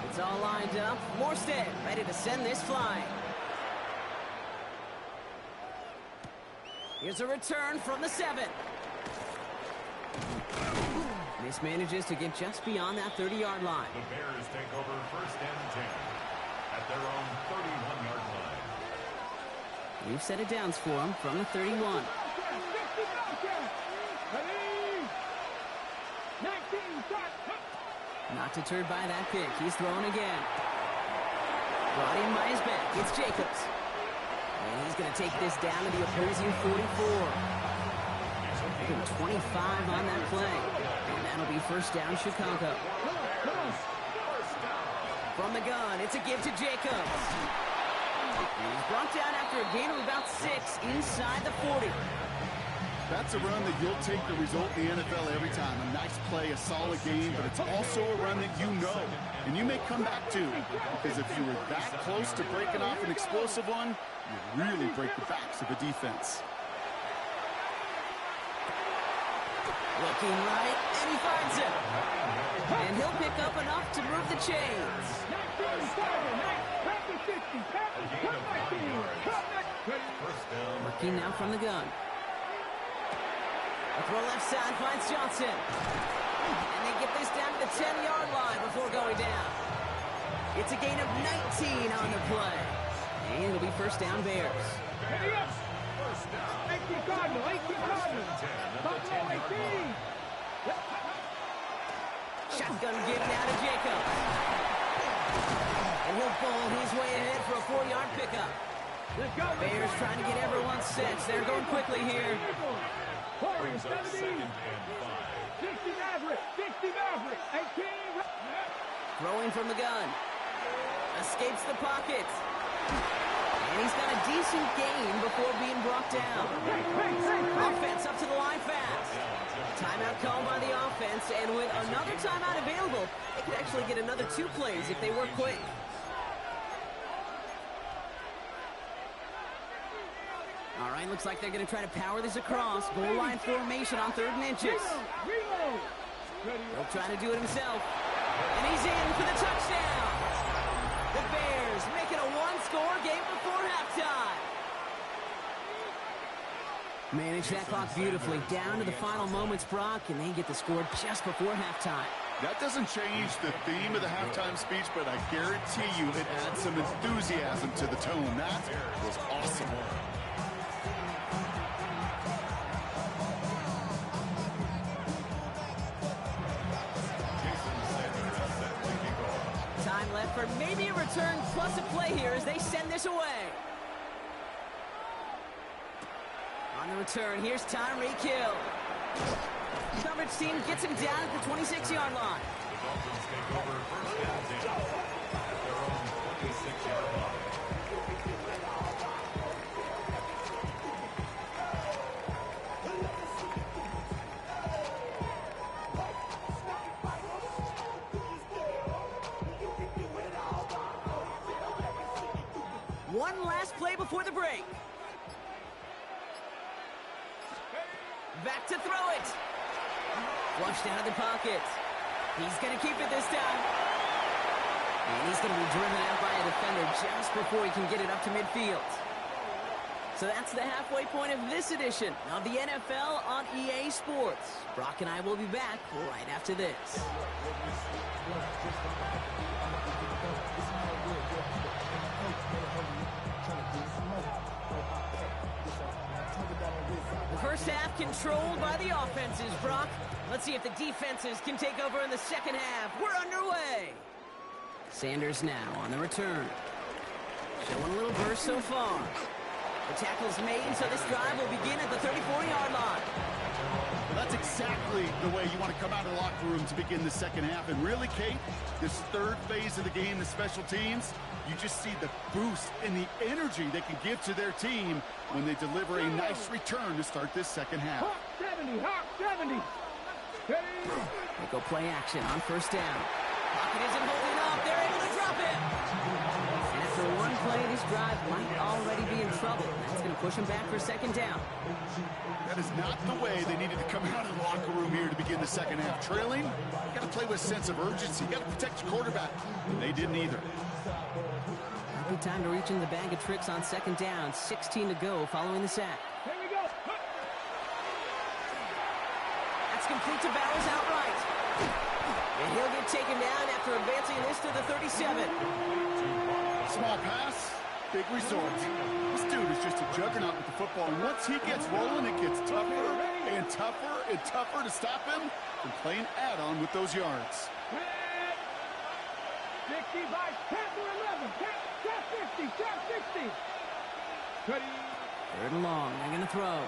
It's all lined up. Morstead ready to send this flying. Here's a return from the 7. Mismanages to get just beyond that 30-yard line.
The Bears take over first and 10 at their own 31-yard line.
We've set it downs for him from the 31. Not deterred by that pick. He's throwing again. Brought in by his back. It's Jacobs. And he's going to take this down to the opposing 44. Taking 25 on that play. And that'll be first down, Chicago. From the gun, it's a give to Jacobs. He's brought down after a gain of about 6 inside the 40.
That's a run that you'll take the result in the NFL every time. A nice play, a solid game, but it's also a run that you know, and you may come back to. Because if you were that close to breaking off an explosive one, you really break the backs of the defense.
Looking right, and he finds it. And he'll pick up enough to move the chains. Working now from the gun. A throw left side finds Johnson. And they get this down to the 10-yard line before going down. It's a gain of 19 on the play. And it'll be first down Bears.
First down.
18 Cardinal. Buffalo 18.
Shotgun give now to Jacobs. And he'll pull his way ahead for a 4-yard pickup. Bears trying to get everyone set. They're going quickly here.
Brings up second and 5.
60 Maverick. 60 Maverick. 18.
Throwing from the gun. Escapes the pocket. And he's got a decent gain before being brought down. Offense up to the line fast. Timeout called by the offense, and with another timeout available, they could actually get another 2 plays if they work quick. All right, looks like they're going to try to power this across. Goal line formation on 3rd and inches. He'll try to do it himself. And he's in for the touchdown. The Bears making a 1-score game before halftime. Manage that clock beautifully. Down to the final moments, Brock, and they get the score just before halftime.
That doesn't change the theme of the halftime speech, but I guarantee you it adds some enthusiasm to the tone. That was awesome.
Time left for maybe a return plus a play here as they send this away. On the return, here's Tyreek Hill. Coverage team gets him down at the 26-yard line.
The Dolphins take over first and 10 at their own 26-yard line.
One last play before the break. Back to throw it. Flushed out of the pocket. He's going to keep it this time. And he's going to be driven out by a defender just before he can get it up to midfield. So that's the halfway point of this edition of the NFL on EA Sports. Brock and I will be back right after this. first half controlled by the offenses, Brock. Let's see if the defenses can take over in the second half. We're underway. Sanders now on the return. Showing a little burst so far. The tackle's made, so this drive will begin at the 34-yard line.
Well, that's exactly the way you want to come out of the locker room to begin the second half. And really, Kate, this third phase of the game, the special teams, you just see the boost and the energy they can give to their team when they deliver a nice return to start this second half.
Hawk 70, Hawk 70. Hey.
They go play action on first down. Pocket isn't holding up. They're able to drop it. And after one play, this drive might already be in trouble. That's going to push them back for second down.
That is not the way they needed to come out of the locker room here to begin the second half. Trailing, you got to play with a sense of urgency. You got to protect your quarterback. And they didn't either.
Good time to reach in the bag of tricks on second down. 16 to go following the sack.
Here we go.
That's complete to Bowers outright. And he'll get taken down after advancing this to the 37.
Small pass, big result. This dude is just a juggernaut with the football. And once he gets rolling, it gets tougher and tougher and tougher to stop him from playing add-on with those yards.
60 by 10 to 11. 10, 50, 10, 60. Ready.
Third and long. They're going to throw.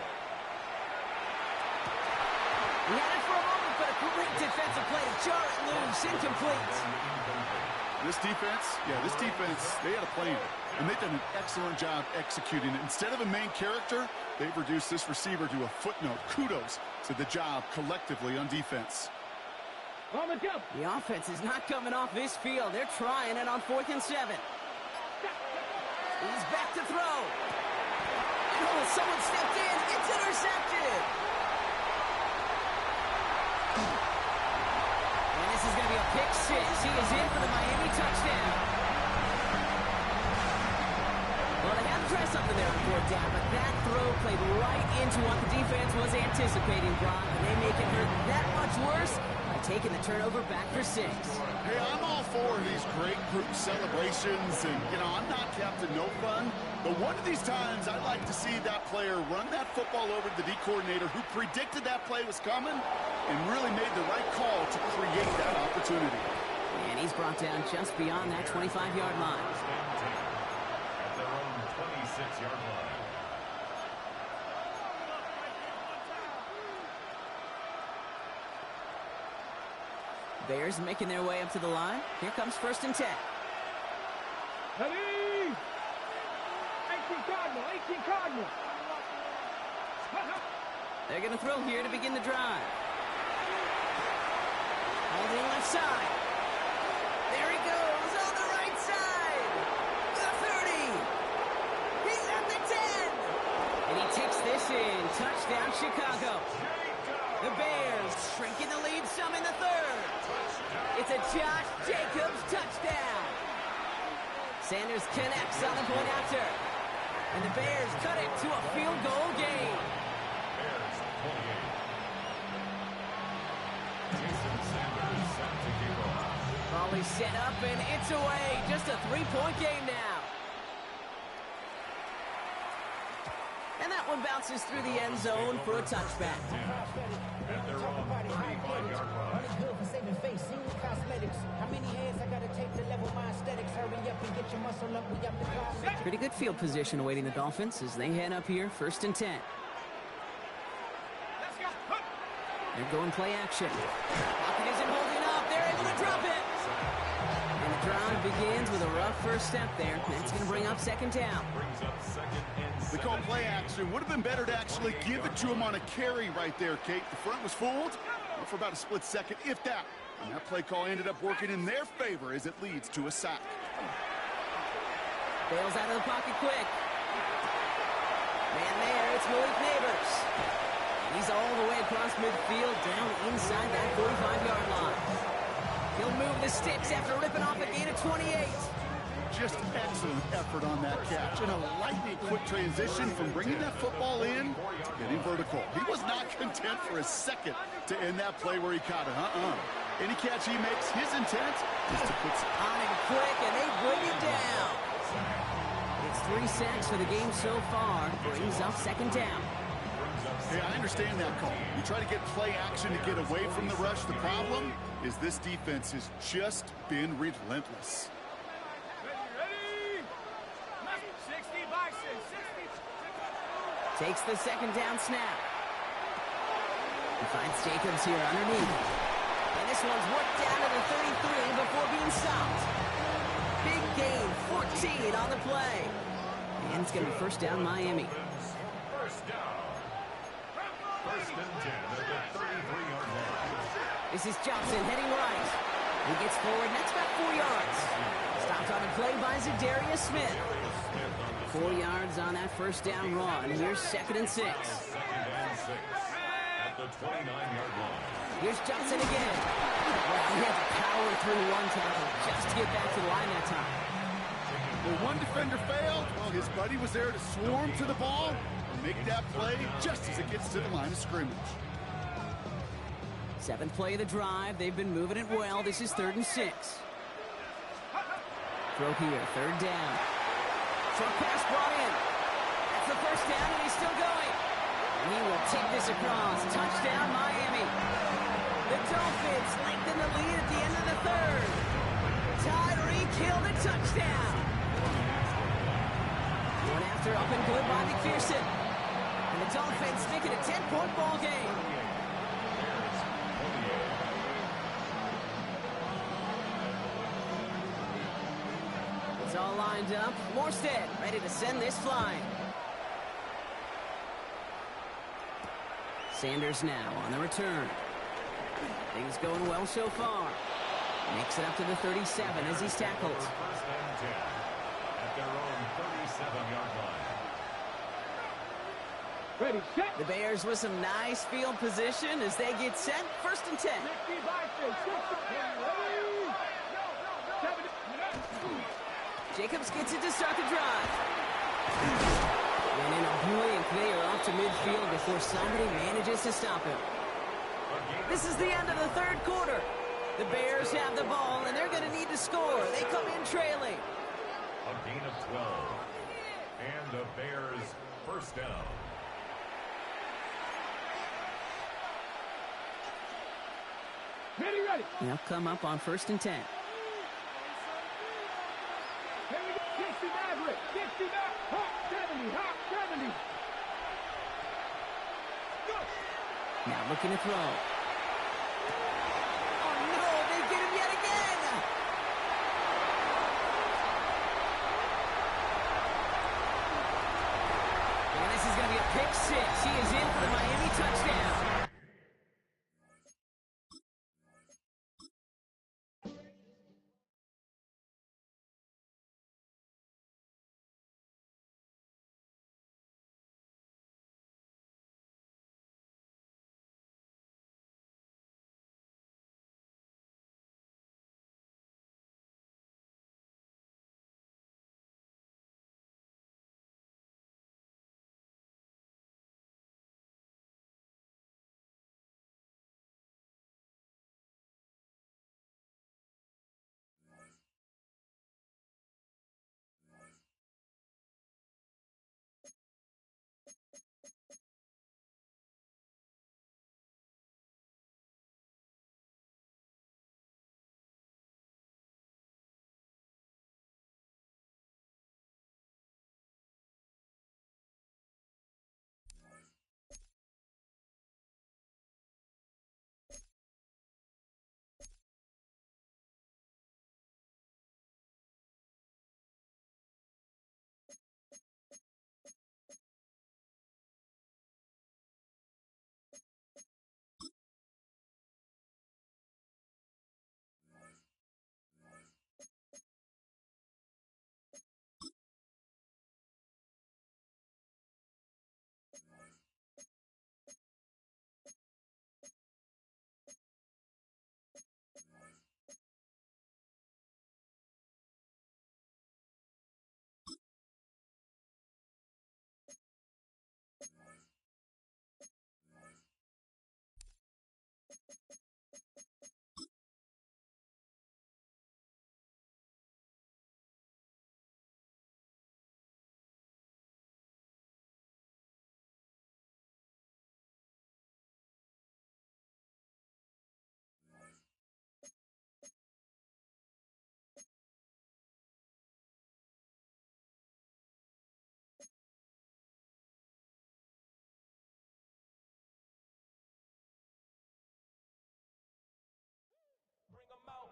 He had it for a moment, but a great defensive play to jar it loose. Incomplete.
This defense, they had a plan. And they've done an excellent job executing it. Instead of a main character, they've reduced this receiver to a footnote. Kudos to the job collectively on defense.
On the jump.
The offense is not coming off this field. They're trying it on 4th and 7. He's back to throw. And oh, someone stepped in. It's intercepted. And this is going to be a pick six. He is in for the Miami touchdown. Well, they had to try something there on 4th down, but that throw played right into what the defense was anticipating, Brock. And they make it hurt that much worse by taking the turnover back for 6.
Hey, I'm all for these great group celebrations, and, I'm not Captain No Fun, but one of these times I'd like to see that player run that football over to the D coordinator who predicted that play was coming and really made the right call to create that opportunity.
And he's brought down just beyond that 25-yard line.
At their own 26-yard line.
Bears making their way up to the line. Here comes 1st and 10.
Ready. 18 Cardinal. 18 Cardinal.
They're going to throw here to begin the drive. Holding left side. There he goes on the right side. The 30. He's at the 10. And he takes this in. Touchdown, Chicago. The Bears shrinking the lead some in the 3rd. It's a Josh Jacobs touchdown. Sanders connects on the point after. And the Bears cut it to a field goal game.
Bears 28. Jason Sanders set to kick off.
Volley set up and it's away. Just a 3-point game now. And that one bounces through the end zone for a touchback.
At their own 35-yard line.
Pretty good field position awaiting the Dolphins as they head up here, 1st and 10. They're going play action. Pocket isn't holding up. They're able to drop it. And the drive begins with a rough first step there. That's going to bring up 2nd down.
Brings up 2nd and 6.
We call play action. Would have been better to actually give it to him on a carry right there, Kate. The front was fooled for about a split second, if that. And that play call ended up working in their favor as it leads to a sack.
Bails out of the pocket quick. Man there, it's Malik Neighbors. He's all the way across midfield, down inside that 45-yard line. He'll move the sticks after ripping off a gain of 28.
Just excellent effort on that catch. And a lightning quick transition from bringing that football in to getting vertical. He was not content for a second to end that play where he caught it. Any catch he makes, his intent is to put
on him quick, and they bring it down. It's 3 sacks for the game so far. Brings up 2nd down.
Brings up
Hey, I understand that call. You try to get play action to get away from the rush. The problem is this defense has just been relentless.
Takes the second down snap. He finds Jacobs here underneath. And this one's worked down to the 33 before being stopped. Big gain, 14 on the play. And it's going to be first down Miami.
First down. First and 10 at the 33-yard line.
This is Johnson heading right. He gets forward, and that's about 4 yards. Stopped on the play by Zadarius Smith. 4 yards on that first down run. Here's 2nd and 6.
Second and 6 at the 29-yard line.
Here's Johnson again. Well, he had to power through one tackle just to get back to the line that time.
Well, one defender failed. Well, his buddy was there to swarm to the ball and make that play just as it gets to the line of scrimmage.
7th play of the drive. They've been moving it well. This is 3rd and 6. Throw here, 3rd down. Short pass brought in. That's the first down, and he's still going. And he will take this across. Touchdown, Miami. The Dolphins lengthen the lead at the end of the 3rd. Tyreek Hill, the touchdown. Going after up and good by McPherson. And the Dolphins make it a 10-point ball game. It's all lined up. Morstead ready to send this flying. Sanders now on the return. Things going well so far. Makes it up to the 37 as he's tackled.
First and 10 at their own 37-yard line.
Ready, set.
The Bears with some nice field position as they get set. 1st and 10.
60 by 6. 70.
Jacobs gets it to start the drive. And in a blink, they are up to midfield before somebody manages to stop him. This is the end of the 3rd quarter. The Bears have the ball, and they're going to need to score. They come in trailing.
A gain of 12. And the Bears first down.
Ready.
They'll come up on 1st and 10.
Here we go. 60 Maverick. 60 back. Hot 70. Hot 70.
Now looking to throw. Oh, no, they get him yet again. And this is going to be a pick 6. He is in for the Miami touchdown.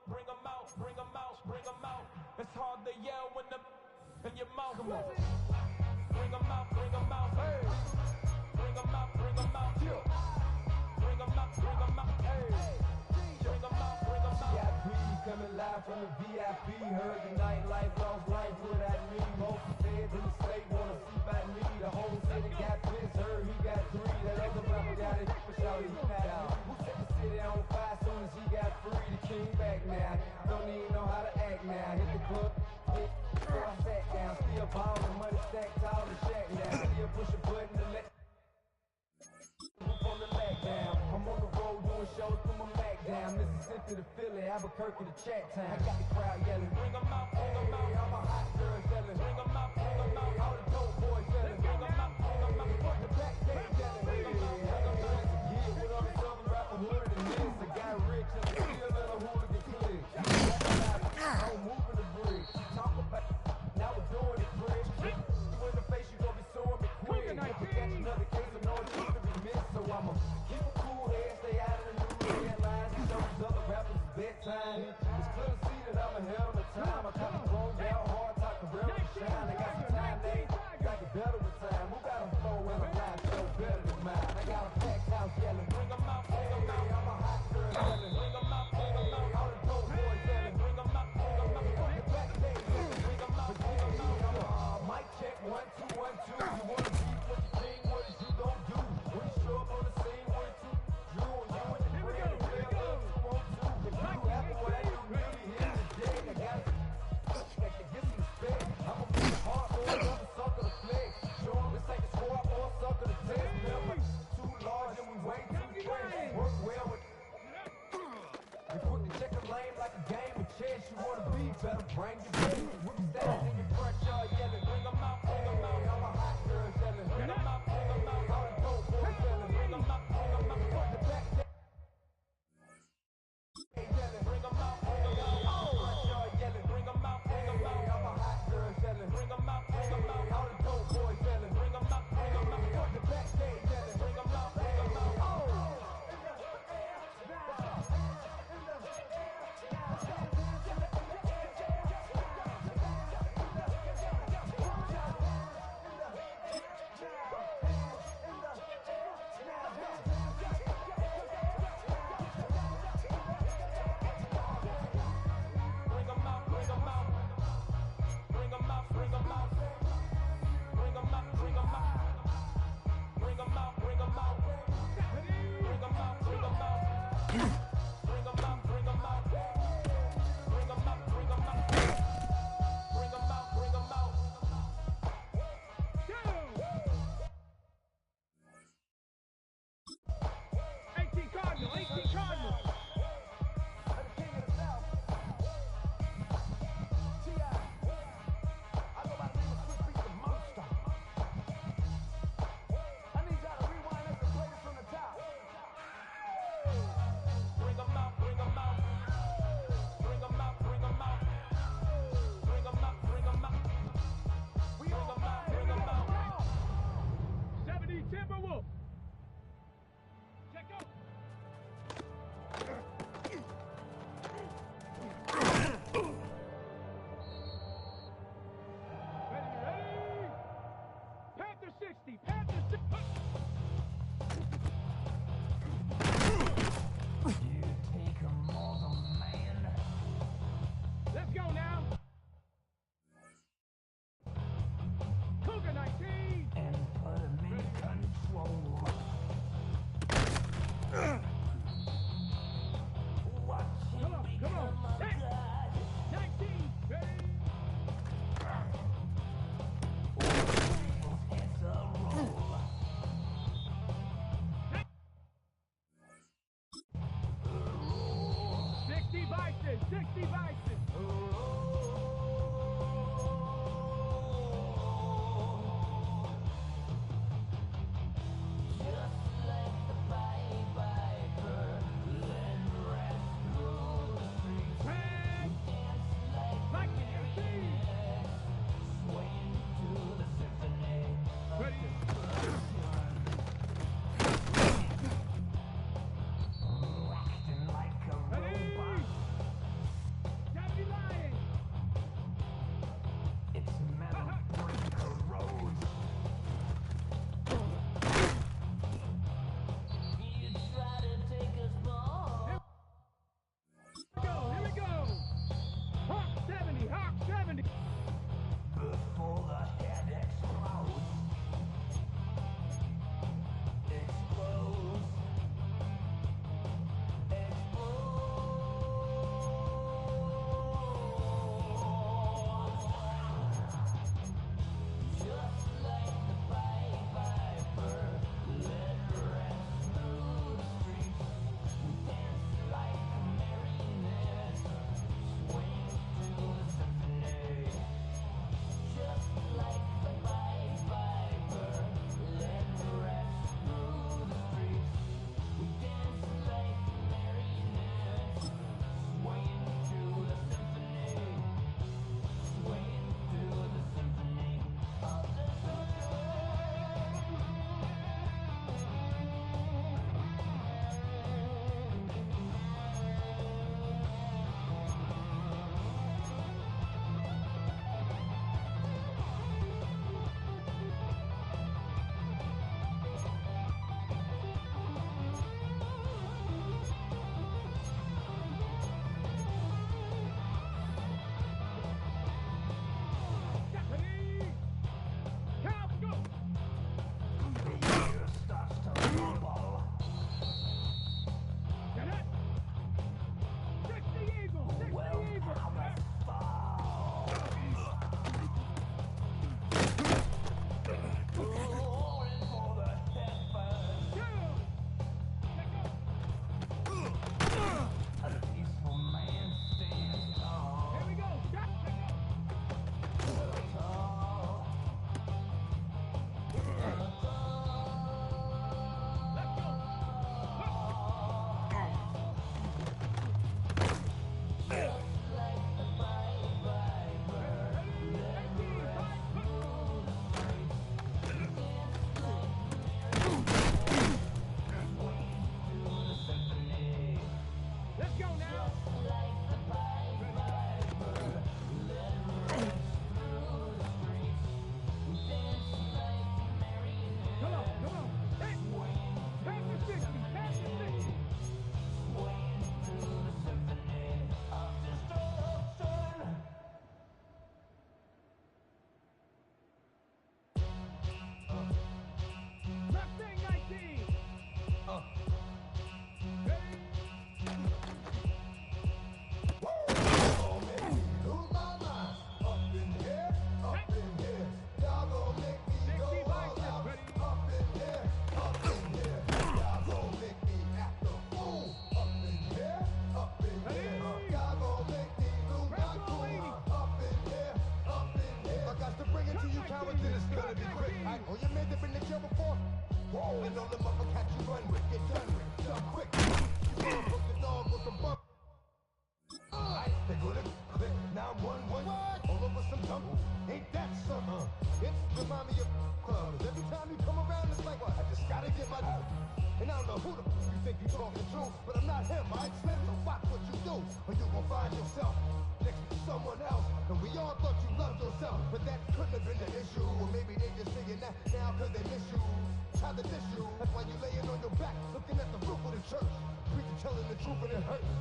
bring them out, bring them out, bring them out. It's hard to yell when the in your mouth. Come on. Bring them out, bring them out. Hey. Bring them out, bring them out. Yeah. Bring them out, bring them out. Hey. Bring them out, bring them out. VIP coming live from the VIP. Heard the nightlife, lost life without me. Most feds in the state wanna see by me. The whole city got pissed, heard he got 3. That other rapper got it, for sure he not out. Who set the city on fire soon as he got free? The king back now. Don't even know how to act now. Hit the club, so I sat down. Still ballin', money stacked tall and shack now. Still push a button to let roof on the lag down. I'm on the road doing shows through my Mac down. Mississippi to Philly, Albuquerque to Chat Town. I got the crowd yelling, bring them out, bring them out. All my hot girls yelling, bring them out, bring them out. All the dope boys yelling, bring them out, bring them out. Fuck the backstage yelling, bring them out, bring them out. Yeah, with all the southern rapper hooded and this. I got rich and still let a hooligan click. I'm moving the bridge. Talk about now we're doing it, bridge. You in the face, you gon' be suing me quick. If we catch another case, I know it's gonna be missed. So I'ma keep a cool head, stay out of the news headlines, and show these other rappers it's bedtime. It's clear to see that I'm ahead of my time. I cut the phone down hard, talk the real to shine. I got some time, they got it better with time. Who got a flow and a live show better than mine? I got a packed house yelling, bring them out, bring them out. I'm a hot girl yelling, bring them out, bring them out. All the dope boys yelling, bring them out, bring them out. Fuck the backstage yelling, bring them out, bring them out. Mic check, 1, 2, 1, 2. You wanna beef with the king, what is you gon' do? When you show up on the scene, 1, 2, you and your friend, play a little 2 on 2. If you happy what I do, really here today, I got to get some respect. I'ma be the hard boy, never sucker the flex. Show 'em this ain't the squad or sucker the test. Never too large and we way too fresh. Work well with you quick to check a lane like a game of chess. You wanna be better, bring your best. We can stand in your front yard yelling, bring them out, bring them out. All my hot girls yelling, bring them out, bring them out. All the dope boys yelling, bring them out, bring them out. Fuck the back yelling, bring them out, bring them out. Front yard yelling, bring them out, bring them out. All my hot girls yelling, bring them out, bring them out. All the dope boys yelling, bring them out, bring them out. Fuck the back yelling, bring them out, bring them out.
Timberwolf. Check out. Ready? Panther 60. Panther 60. You take a mortal man. Let's go now. Cougar 19. And put him in control. Come on. Hey. 19. Ready?
gonna be quick. Oh, you made it in the jail before? Whoa, and all the mother cats you run with, get done with, jump quick. You gonna hook the dog with some bump. They go to click 911. All over some dump. Ain't that something? It remind me of clubs. Every time you come around, it's like, what? I just gotta get my due. And I don't know who the you think you talking to, but I'm not him. I expect to watch what you do, or you gon' find yourself next to someone else. And we all thought you loved yourself, but that couldn't have been the issue. Or maybe they just saying that now cause they miss you. Try to diss you. That's why you laying on your back, looking at the roof of the church. Preacher telling the truth and it hurts.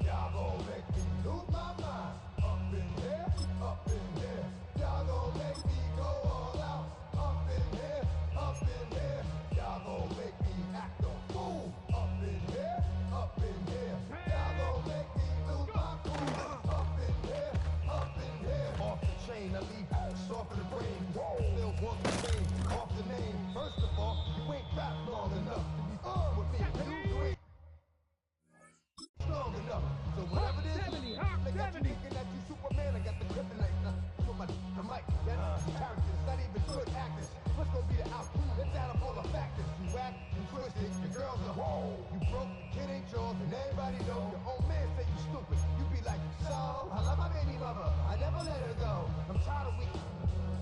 Y'all gon' make me lose my mind. Up in here, up in here. Y'all gon' make me go all out. Up in here, up in here. Y'all gon' make me act a fool. Up in here, up in here. Y'all gon' make me lose my cool. Up in here, up in here. Off the chain, I leave soft in the brain. Still want the same, off the name. First of all, you ain't rap long enough to be with me. You ain't strong enough. So whatever it is, like that you thinking that you Superman, I got the kryptonite. Put my the mic, that's characters, not even good actors. What's gonna be the outcome? Let's add up all the factors. You whack, you twisted, your girls are whoa. You broke, the kid ain't yours, and everybody know. Your own man say you stupid. You be like, so I love my baby mother, I never let her go. I'm tired of weak,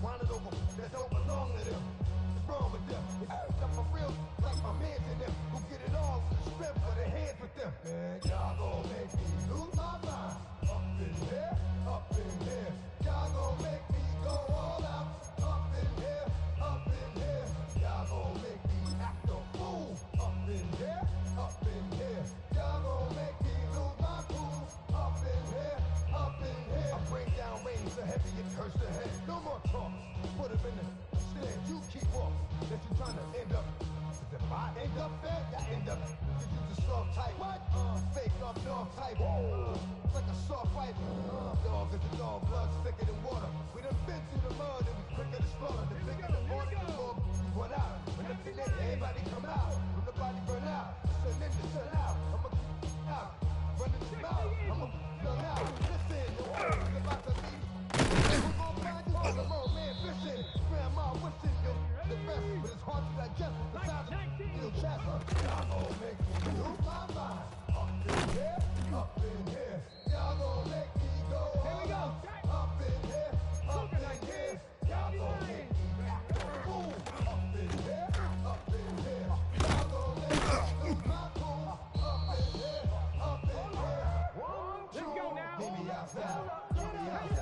whining over that don't belong to them. What's wrong with them? It's up for real, like my man's in them. Who get it all with the strength for their hands with them. Man, y'all gon' make me lose my mind. Up in here, up in here. Y'all gon' make me go all out. Up in here, up in here. Y'all gon' make me act a fool. Up in here, up in here. Y'all gon' make me lose my cool. Up in here, up in here. I bring down rain so heavy it hurts the head. No more talk. Put him in the stand. You keep off. That you trying to end up. If I end up there, I end up. Did you just soft type? What? Fake up dog type. It's like a soft fight. Dog is a dog, blood's thicker than water. We done been through the mud and we quicker to slaughter. The bigger the order, the more you run out. When the thing that everybody come out. When the body burn out. Sun in the sun out. I'ma keep out. Running his mouth. I'ma young out. Listen, the world is about to leave. We're gonna find you all alone, man. Fishing. Grandma wishing you the best. But it's hard to digest. The sound of your chest. Y'all gon' make me lose my mind. Up in here, up in here. Y'all gon' make me go all out. Up in here, up in here. Y'all gon' make me act a fool. Up in here, up in here. Y'all gon' make me lose my cool. Up in here, up in here. One, two, meet me outside. Meet me outside.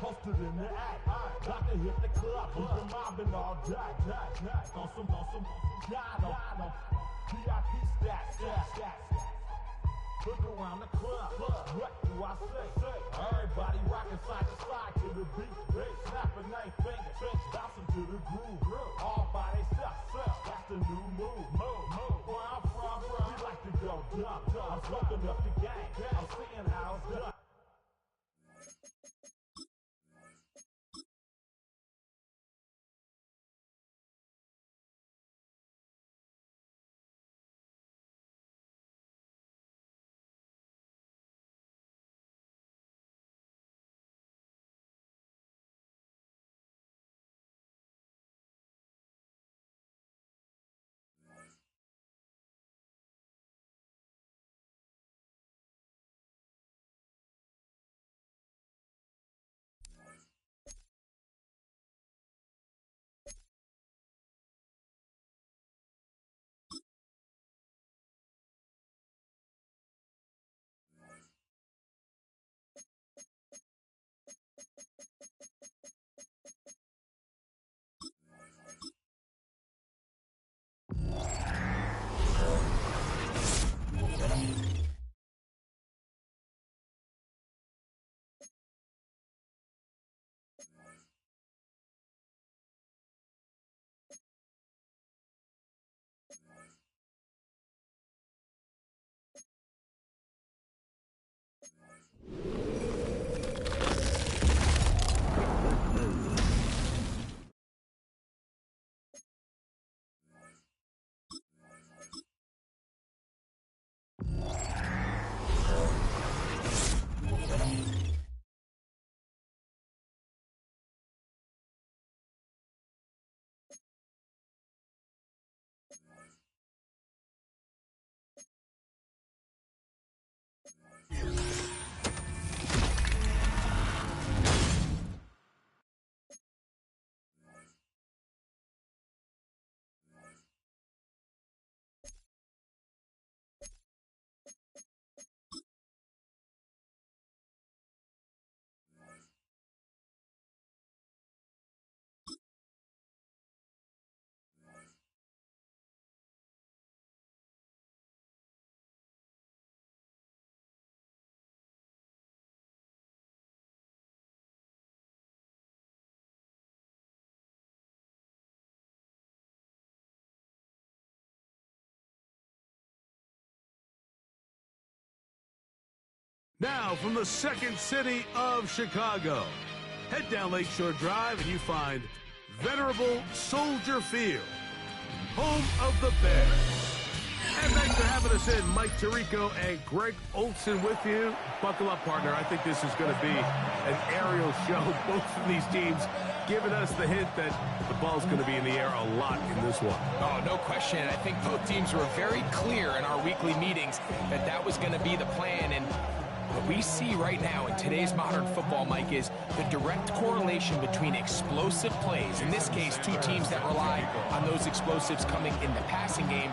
Posted in the act, got to hit the club, we've been mobbing all day, on some, God, VIP stats. Look around the club, what do I say? Everybody rocking side to side to the beat, snapping their fingers, bouncing to the groove, all by themselves, that's the new move. Where I'm from, we like to go dumb, I'm smoking up the game, I'm seeing how it's done.
Now, from the second city of Chicago, head down Lakeshore Drive and you find venerable Soldier Field, home of the Bears. And thanks for having us in. Mike Tirico and Greg Olson with you. Buckle up, partner. I think this is going to be an aerial show. Both of these teams giving us the hint that the ball's going to be in the air a lot in this one.
Oh, no question. I think both teams were very clear in our weekly meetings that that was going to be the plan. And what we see right now in today's modern football, Mike, is the direct correlation between explosive plays, in this case, two teams that rely on those explosives coming in the passing game,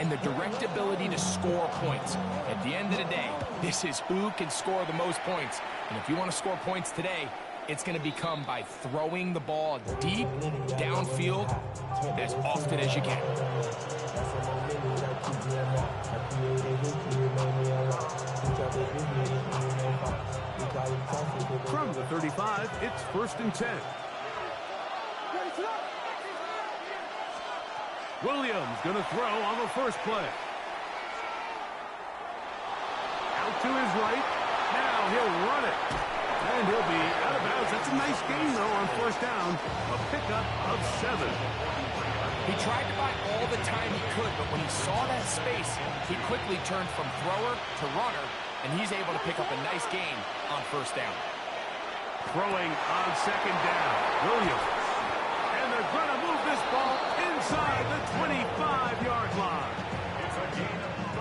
and the direct ability to score points. At the end of the day, this is who can score the most points. And if you want to score points today, it's going to become by throwing the ball deep downfield as often as you can.
From the 35, it's 1st and 10. Williams going to throw on the first play. Out to his right. Now he'll run it. And he'll be out of bounds. That's a nice gain, though, on 1st down. A pickup of 7.
He tried to buy all the time he could, but when he saw that space, he quickly turned from thrower to runner, and he's able to pick up a nice gain on 1st down.
Throwing on 2nd down. Williams. And they're going to move this ball inside the 25-yard line.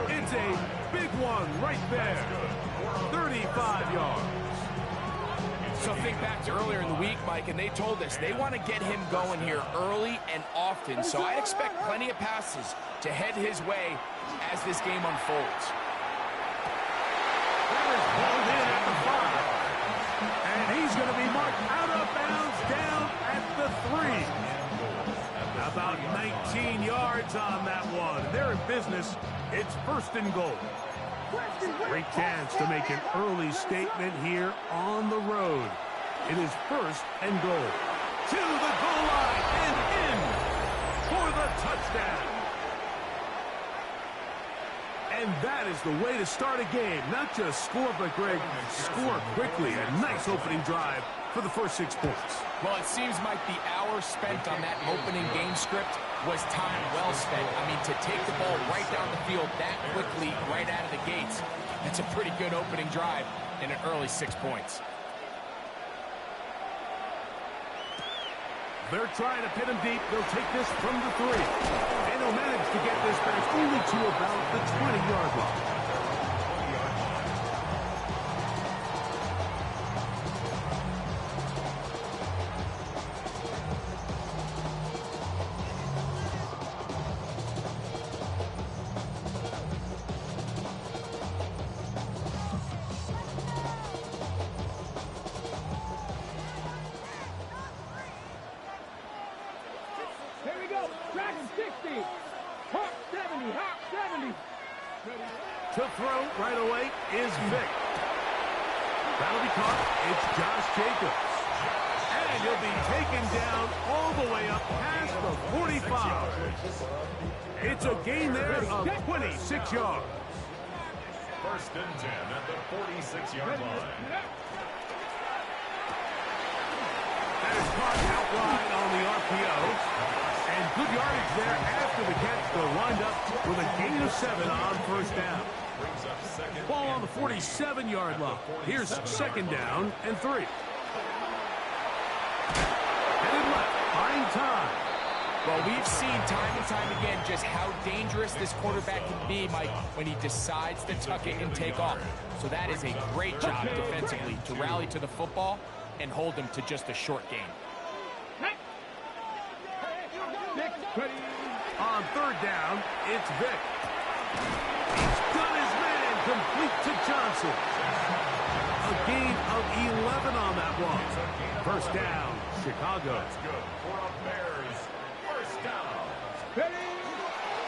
It's a big one right there. 35 yards.
So think back to earlier in the week, Mike, and they told us they want to get him going here early and often. So I expect plenty of passes to head his way as this game unfolds.
That is pulled in at the 5. And he's is going to be marked out of bounds down at the 3. About 19 yards on that one. They're in business. It's 1st and goal. Great chance to make an early statement here on the road. It is 1st and goal. To the goal line and in for the touchdown. And that is the way to start a game. Not just score, but, Greg, score quickly. A nice opening drive for the first 6 points.
Well, it seems like the hour spent on that opening game script was time well spent. I mean, to take the ball right down the field that quickly, right out of the gates, that's a pretty good opening drive and an early 6 points.
They're trying to pin him deep. They'll take this from the 3. And they'll manage to get this back only to about the 20-yard line.
Here we go. Dragon 60. Hawk 70. Hawk 70.
To throw right away is Vic. That'll be caught. It's Josh Jacobs. And he'll be taken down all the way up past the 45. It's a gain there of 26 yards.
1st and 10 at the 46-yard line.
That is caught out wide on the RPO. And good yardage there after the catch. They'll wind up with a gain of 7 on 1st down. Ball on the 47-yard line. Here's 2nd down and 3. Headed left, buying time.
Well, we've seen time and time again just how dangerous this quarterback can be, Mike, when he decides to tuck it and take off. So that is a great job defensively to rally to the football and hold him to just a short gain.
On 3rd down, it's Vic. He's got his man complete to Johnson. A gain of 11 on that one. 1st down, Chicago.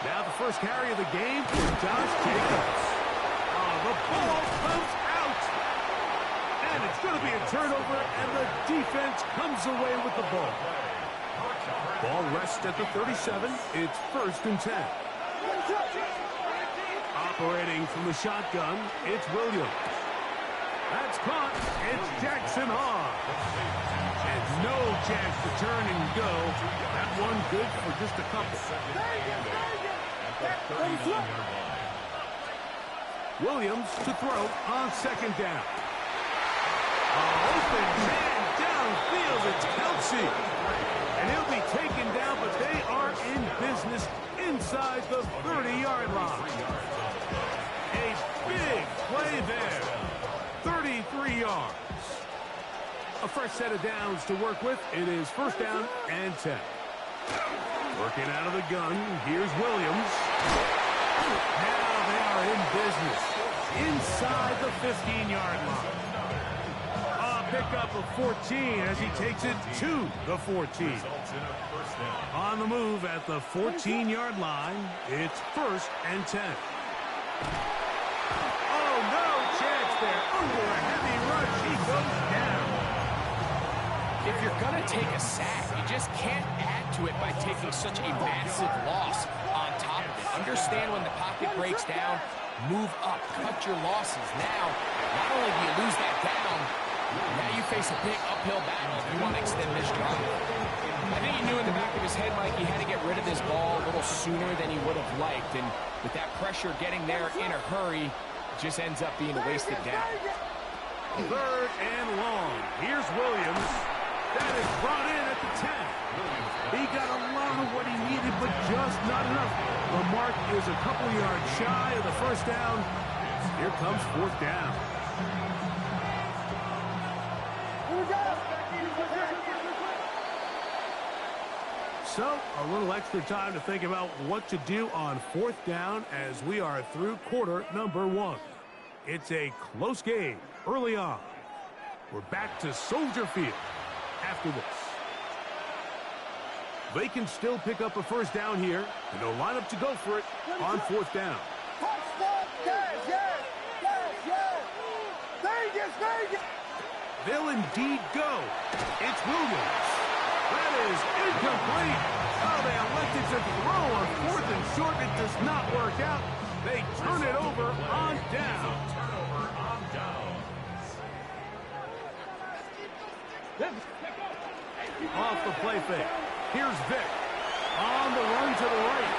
Now the first carry of the game for Josh Jacobs. The ball comes out. And it's going to be a turnover, and the defense comes away with the ball. Ball rests at the 37. It's 1st and 10. Operating from the shotgun, it's Williams. That's caught. It's Jackson Hogg. And no chance to turn and go. That one good for just a couple. Williams to throw on 2nd down. Open man downfield. It's Kelsey. And he'll be taken down, but they are in business inside the 30-yard line. A big play there. 33 yards. A fresh set of downs to work with. It is 1st down and 10. Working out of the gun. Here's Williams. Now they are in business inside the 15-yard line. Pickup of 14 as he takes it to the 14. On the move at the 14-yard line, it's 1st and 10. Oh, no chance there. Under a heavy rush, he goes down.
If you're going to take a sack, you just can't add to it by taking such a massive loss on top of it. Understand when the pocket breaks down, move up, cut your losses. Now, not only do you lose that down, now you face a big uphill battle if you want to extend this drive. I think he knew in the back of his head, Mike, he had to get rid of this ball a little sooner than he would have liked. And with that pressure getting there in a hurry, it just ends up being a wasted down.
3rd and long. Here's Williams. That is brought in at the 10. He got a lot of what he needed, but just not enough. The mark is a couple yards shy of the 1st down. Here comes 4th down. So, a little extra time to think about what to do on 4th down as we are through quarter number 1. It's a close game early on. We're back to Soldier Field after this. They can still pick up a first down here, and they'll line up to go for it on fourth down. They'll indeed go. It's Williams. That is incomplete. Oh, they elected to throw on fourth and short. It does not work out. They turn it over on down. Off the play fake. Here's Vick. On the run to the right.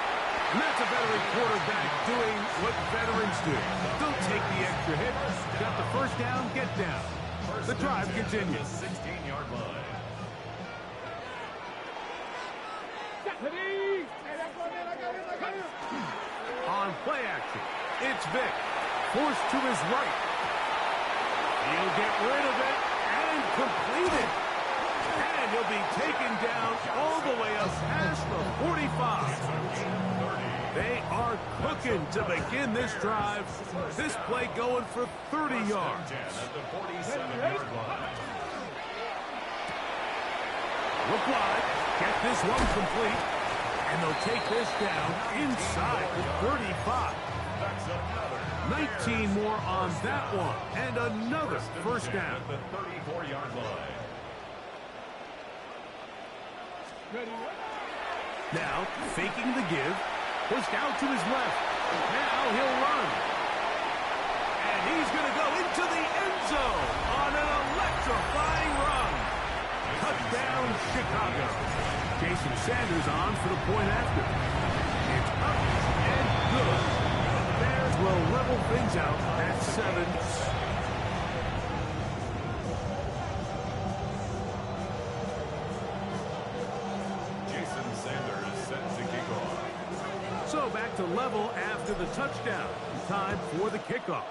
And that's a veteran quarterback doing what veterans do. Don't take the extra hit. Got the first down, get down. The drive continues.
16-yard line.
On play action, it's Vick. Forced to his right. He'll get rid of it and complete it. And he'll be taken down all the way up past the 45. They are cooking to begin this drive. This play going for 30 yards. Look wide. Get this one complete. And they'll take this down inside the 35. 19 more on that one. And another first down.
The 34-yard line.
Now, faking the give. Pushed out to his left. Now he'll run. And he's going to go into the end zone on an electrifying run. Touchdown, Chicago. Jason Sanders on for the point after. It's up and good. The Bears will level things out at 7.
Jason Sanders set to kick off.
So back to level after the touchdown. Time for the kickoff.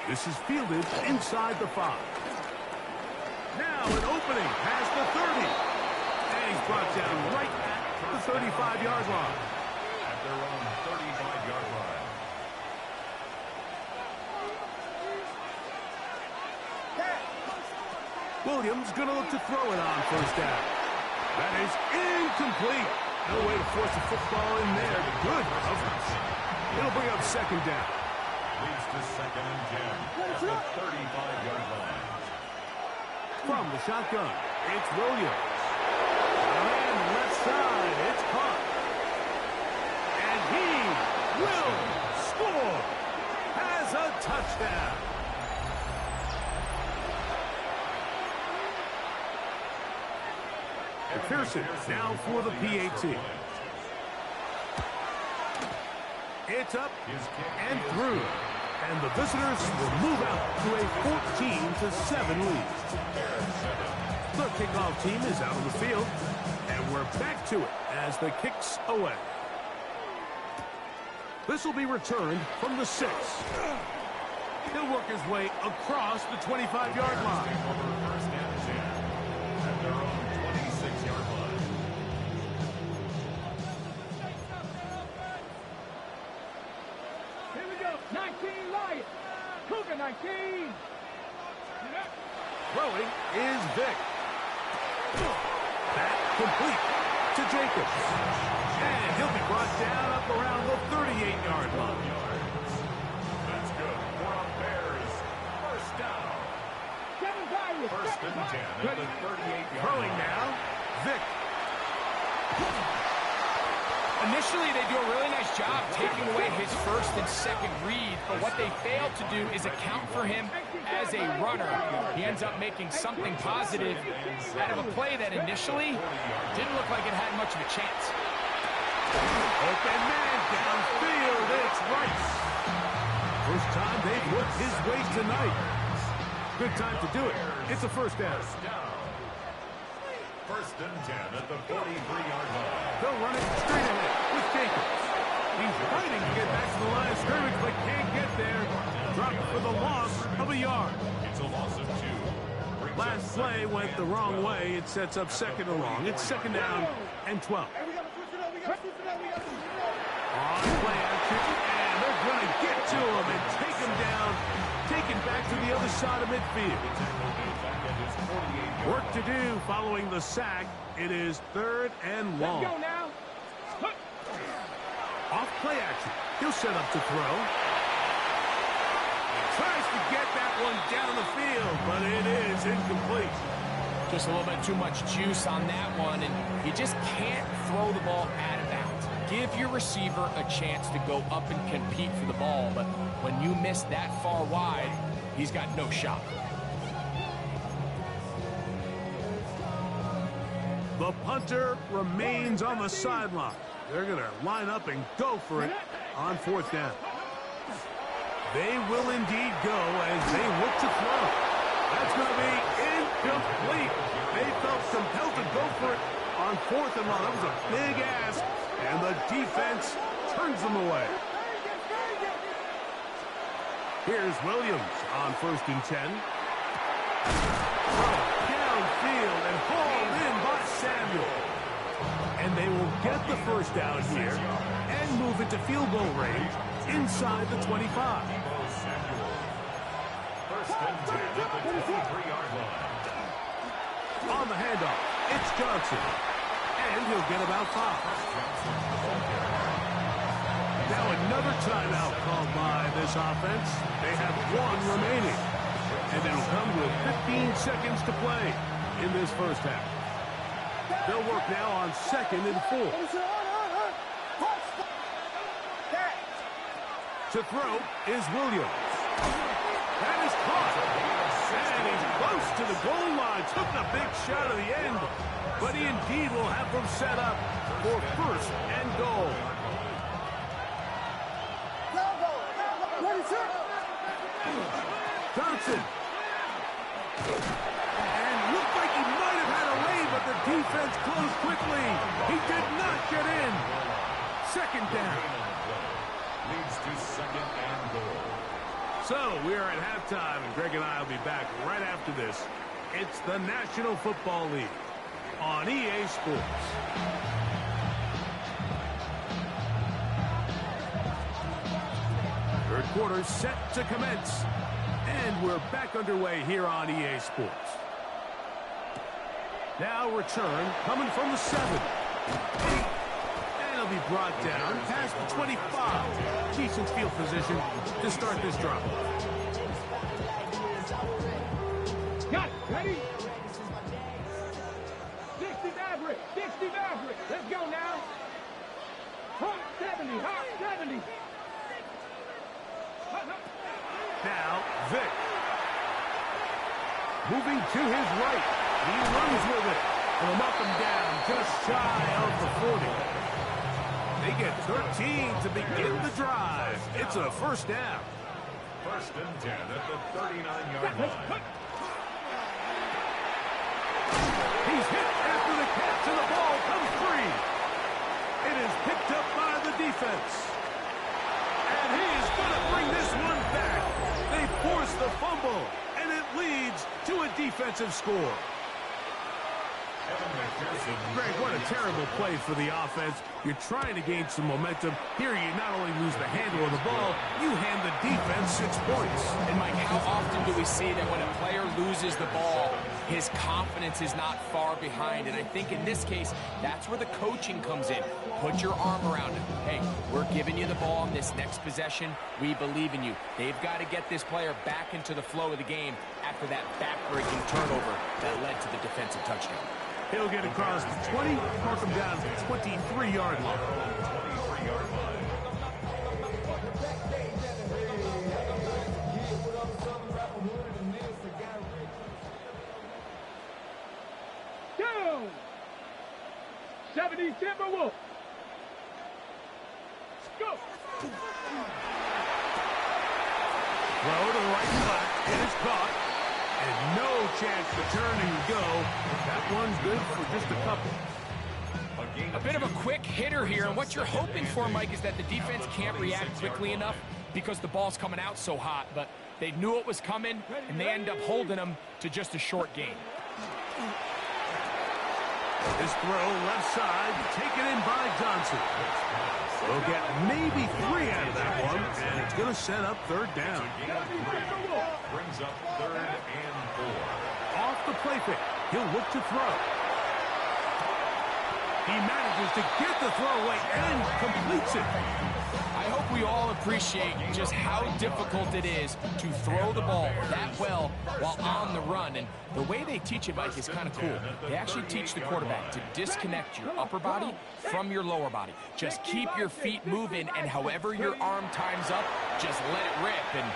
This is fielded inside the 5. Now an opening past the 30. And he's brought down right at the 35-yard line.
At their own 35-yard line.
Williams going to look to throw it on first down. That is incomplete. No way to force the football in there. Good coverage. It'll bring up second down.
Leads to 2nd and 10 at the 35-yard line.
From the shotgun, it's Williams. And left side, it's caught. And he will score. Has a touchdown. Pearson now for the PAT. It's up and through. And the visitors will move out to a 14-7 lead. The kickoff team is out on the field. And we're back to it as the kick's away. This will be returned from the 6. He'll work his way across the 25-yard line.
At their own 26-yard line.
Here we go. 19 Lions. Cougar 19.
Throwing is Vick. That complete to Jacobs. And he'll be brought down up around the 38-yard line.
That's good. For our Bears. First down. First and 10 at the 38-yard line.
Throwing now, Vick.
Initially, they do a really nice job taking away his first and second read, but what they fail to do is account for him as a runner. He ends up making something positive out of a play that initially didn't look like it had much of a chance.
Open man downfield, it's Rice. First time they've worked his way tonight. Good time to do it. It's a first down.
First and 10 at the 43-yard line.
They'll run it straight ahead with Jacobs. He's fighting to get back to the line of scrimmage, but can't get there. Dropped for the loss of a yard.
It's a loss of 2.
Last play went the wrong way. It sets up second and long. It's second down and 12. On play action, and they're going to get to him and take him down, taken back to the other side of midfield. Work to do following the sack. It is 3rd and long.
Let's go now.
Off play action. He'll set up to throw. Tries to get that one down the field, but it is incomplete.
Just a little bit too much juice on that one, and you just can't throw the ball out of bounds. Give your receiver a chance to go up and compete for the ball, but when you miss that far wide, he's got no shot.
The punter remains on the sideline. They're going to line up and go for it on 4th down. They will indeed go as they look to throw. That's going to be incomplete. They felt compelled to go for it on 4th and long. That was a big ask, and the defense turns them away. Here's Williams on 1st and 10. Downfield and hauled in by Samuel. And they will get the first down here and move into field goal range inside the 25.
1st and 10 at the 23-yard line.
On the handoff, it's Johnson. And he'll get about 5. Now another timeout called by this offense. They have 1 remaining. And it'll come with 15 seconds to play in this first half. They'll work now on 2nd and 4. To throw is Williams. That is caught. And he's close to the goal line. Took a big shot at the end. But he indeed will have them set up for 1st and goal. Johnson. And looked like he might have had a lead, but the defense closed quickly. He did not get in. 2nd down.
Leads to 2nd and goal.
So we are at halftime, and Greg and I will be back right after this. It's the National Football League on EA Sports. Third quarter set to commence. And we're back underway here on EA Sports. Now return coming from the 7. And he'll be brought down past the 25. Decent field position to start this drive.
Got it. Ready? 60 Maverick. 60 Maverick. Let's go now. Hot 70. Hot 70.
Now, Vick. Moving to his right. He runs with it. And will knock him down just shy of the 40. They get 13 to begin the drive. It's a 1st down.
1st and 10 at the 39-yard line.
He's hit after the catch, and the ball comes free. It is picked up by the defense. And he is going to bring this one back. They force the fumble, and it leads to a defensive score. Greg, what a terrible play for the offense. You're trying to gain some momentum. Here you not only lose the handle of the ball, you hand the defense 6 points.
And Mike, how often do we see that when a player loses the ball, his confidence is not far behind? And I think in this case, that's where the coaching comes in. Put your arm around him. Hey, we're giving you the ball in this next possession. We believe in you. They've got to get this player back into the flow of the game after that back-breaking turnover that led to the defensive touchdown.
He'll get across the 20, mark him down to the 23-yard line.
23-yard line.
Down. 70 Timberwolves. Go.
Throw to the right flat. It is caught. And no chance to turn and go. That one's good for just a couple.
A bit of a quick hitter here, and what you're hoping for, Mike, is that the defense can't react quickly enough because the ball's coming out so hot, but they knew it was coming, and they end up holding them to just a short gain.
This throw left side, taken in by Johnson. We'll get maybe 3 out of that one, and It's going to set up third down.
Brings up 3rd and 4.
Off the play fake. He'll look to throw. He manages to get the throw away and completes it.
I hope we all appreciate just how difficult it is to throw the ball that well while on the run. And the way they teach it, Mike, is kind of cool. They actually teach the quarterback to disconnect your upper body from your lower body. Just keep your feet moving, and however your arm times up, just let it rip. And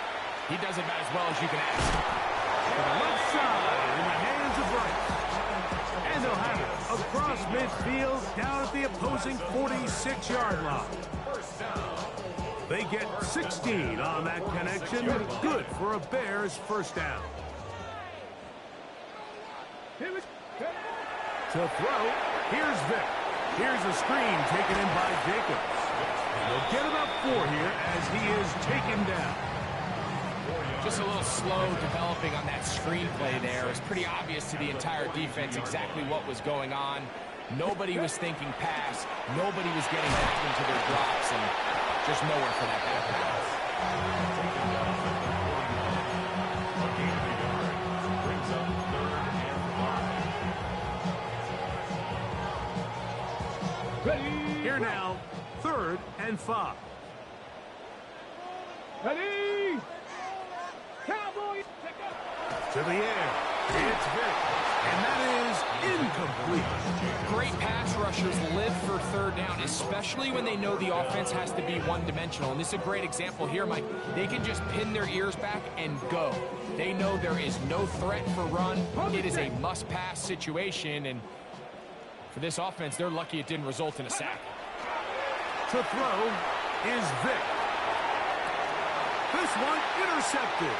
he does it about as well as you can ask.
To the left side in the hands of Bryce. And they'll have it across midfield down at the opposing 46-yard line. They get 16 on that connection. Good for a Bears first down. To throw, here's Vic. Here's a screen taken in by Jacobs. And they'll get about 4 here as he is taken down.
Just a little slow developing on that screenplay there. It was pretty obvious to the entire defense exactly what was going on. Nobody was thinking pass. Nobody was getting back into their drops, and just nowhere for that back pass.
Here now, 3rd and 5.
Ready? Cowboys,
To the air. It's Vic. And that is incomplete.
Great pass rushers live for 3rd down, especially when they know the offense has to be one-dimensional. And this is a great example here, Mike. They can just pin their ears back and go. They know there is no threat for run. It is a must-pass situation, and for this offense, they're lucky it didn't result in a sack.
To throw is Vic. This one intercepted.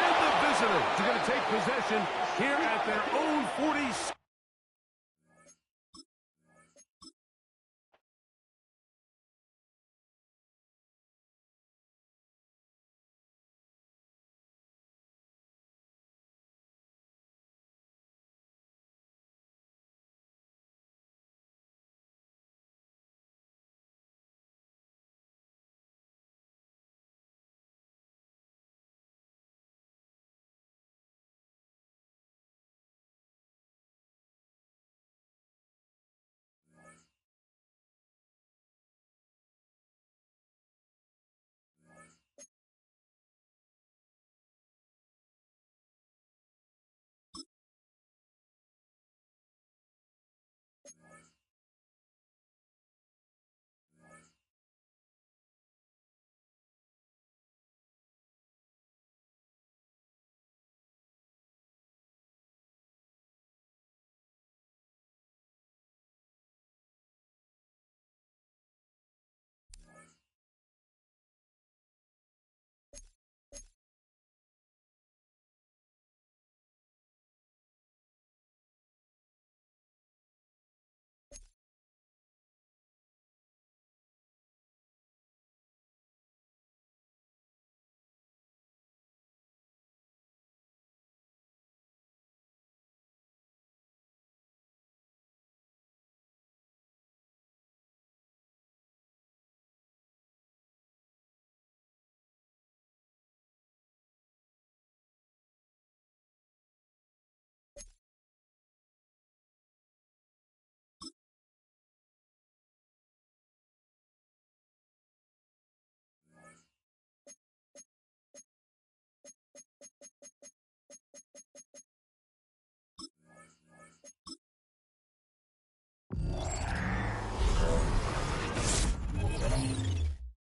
And the visitors are going to take possession here at their own 46.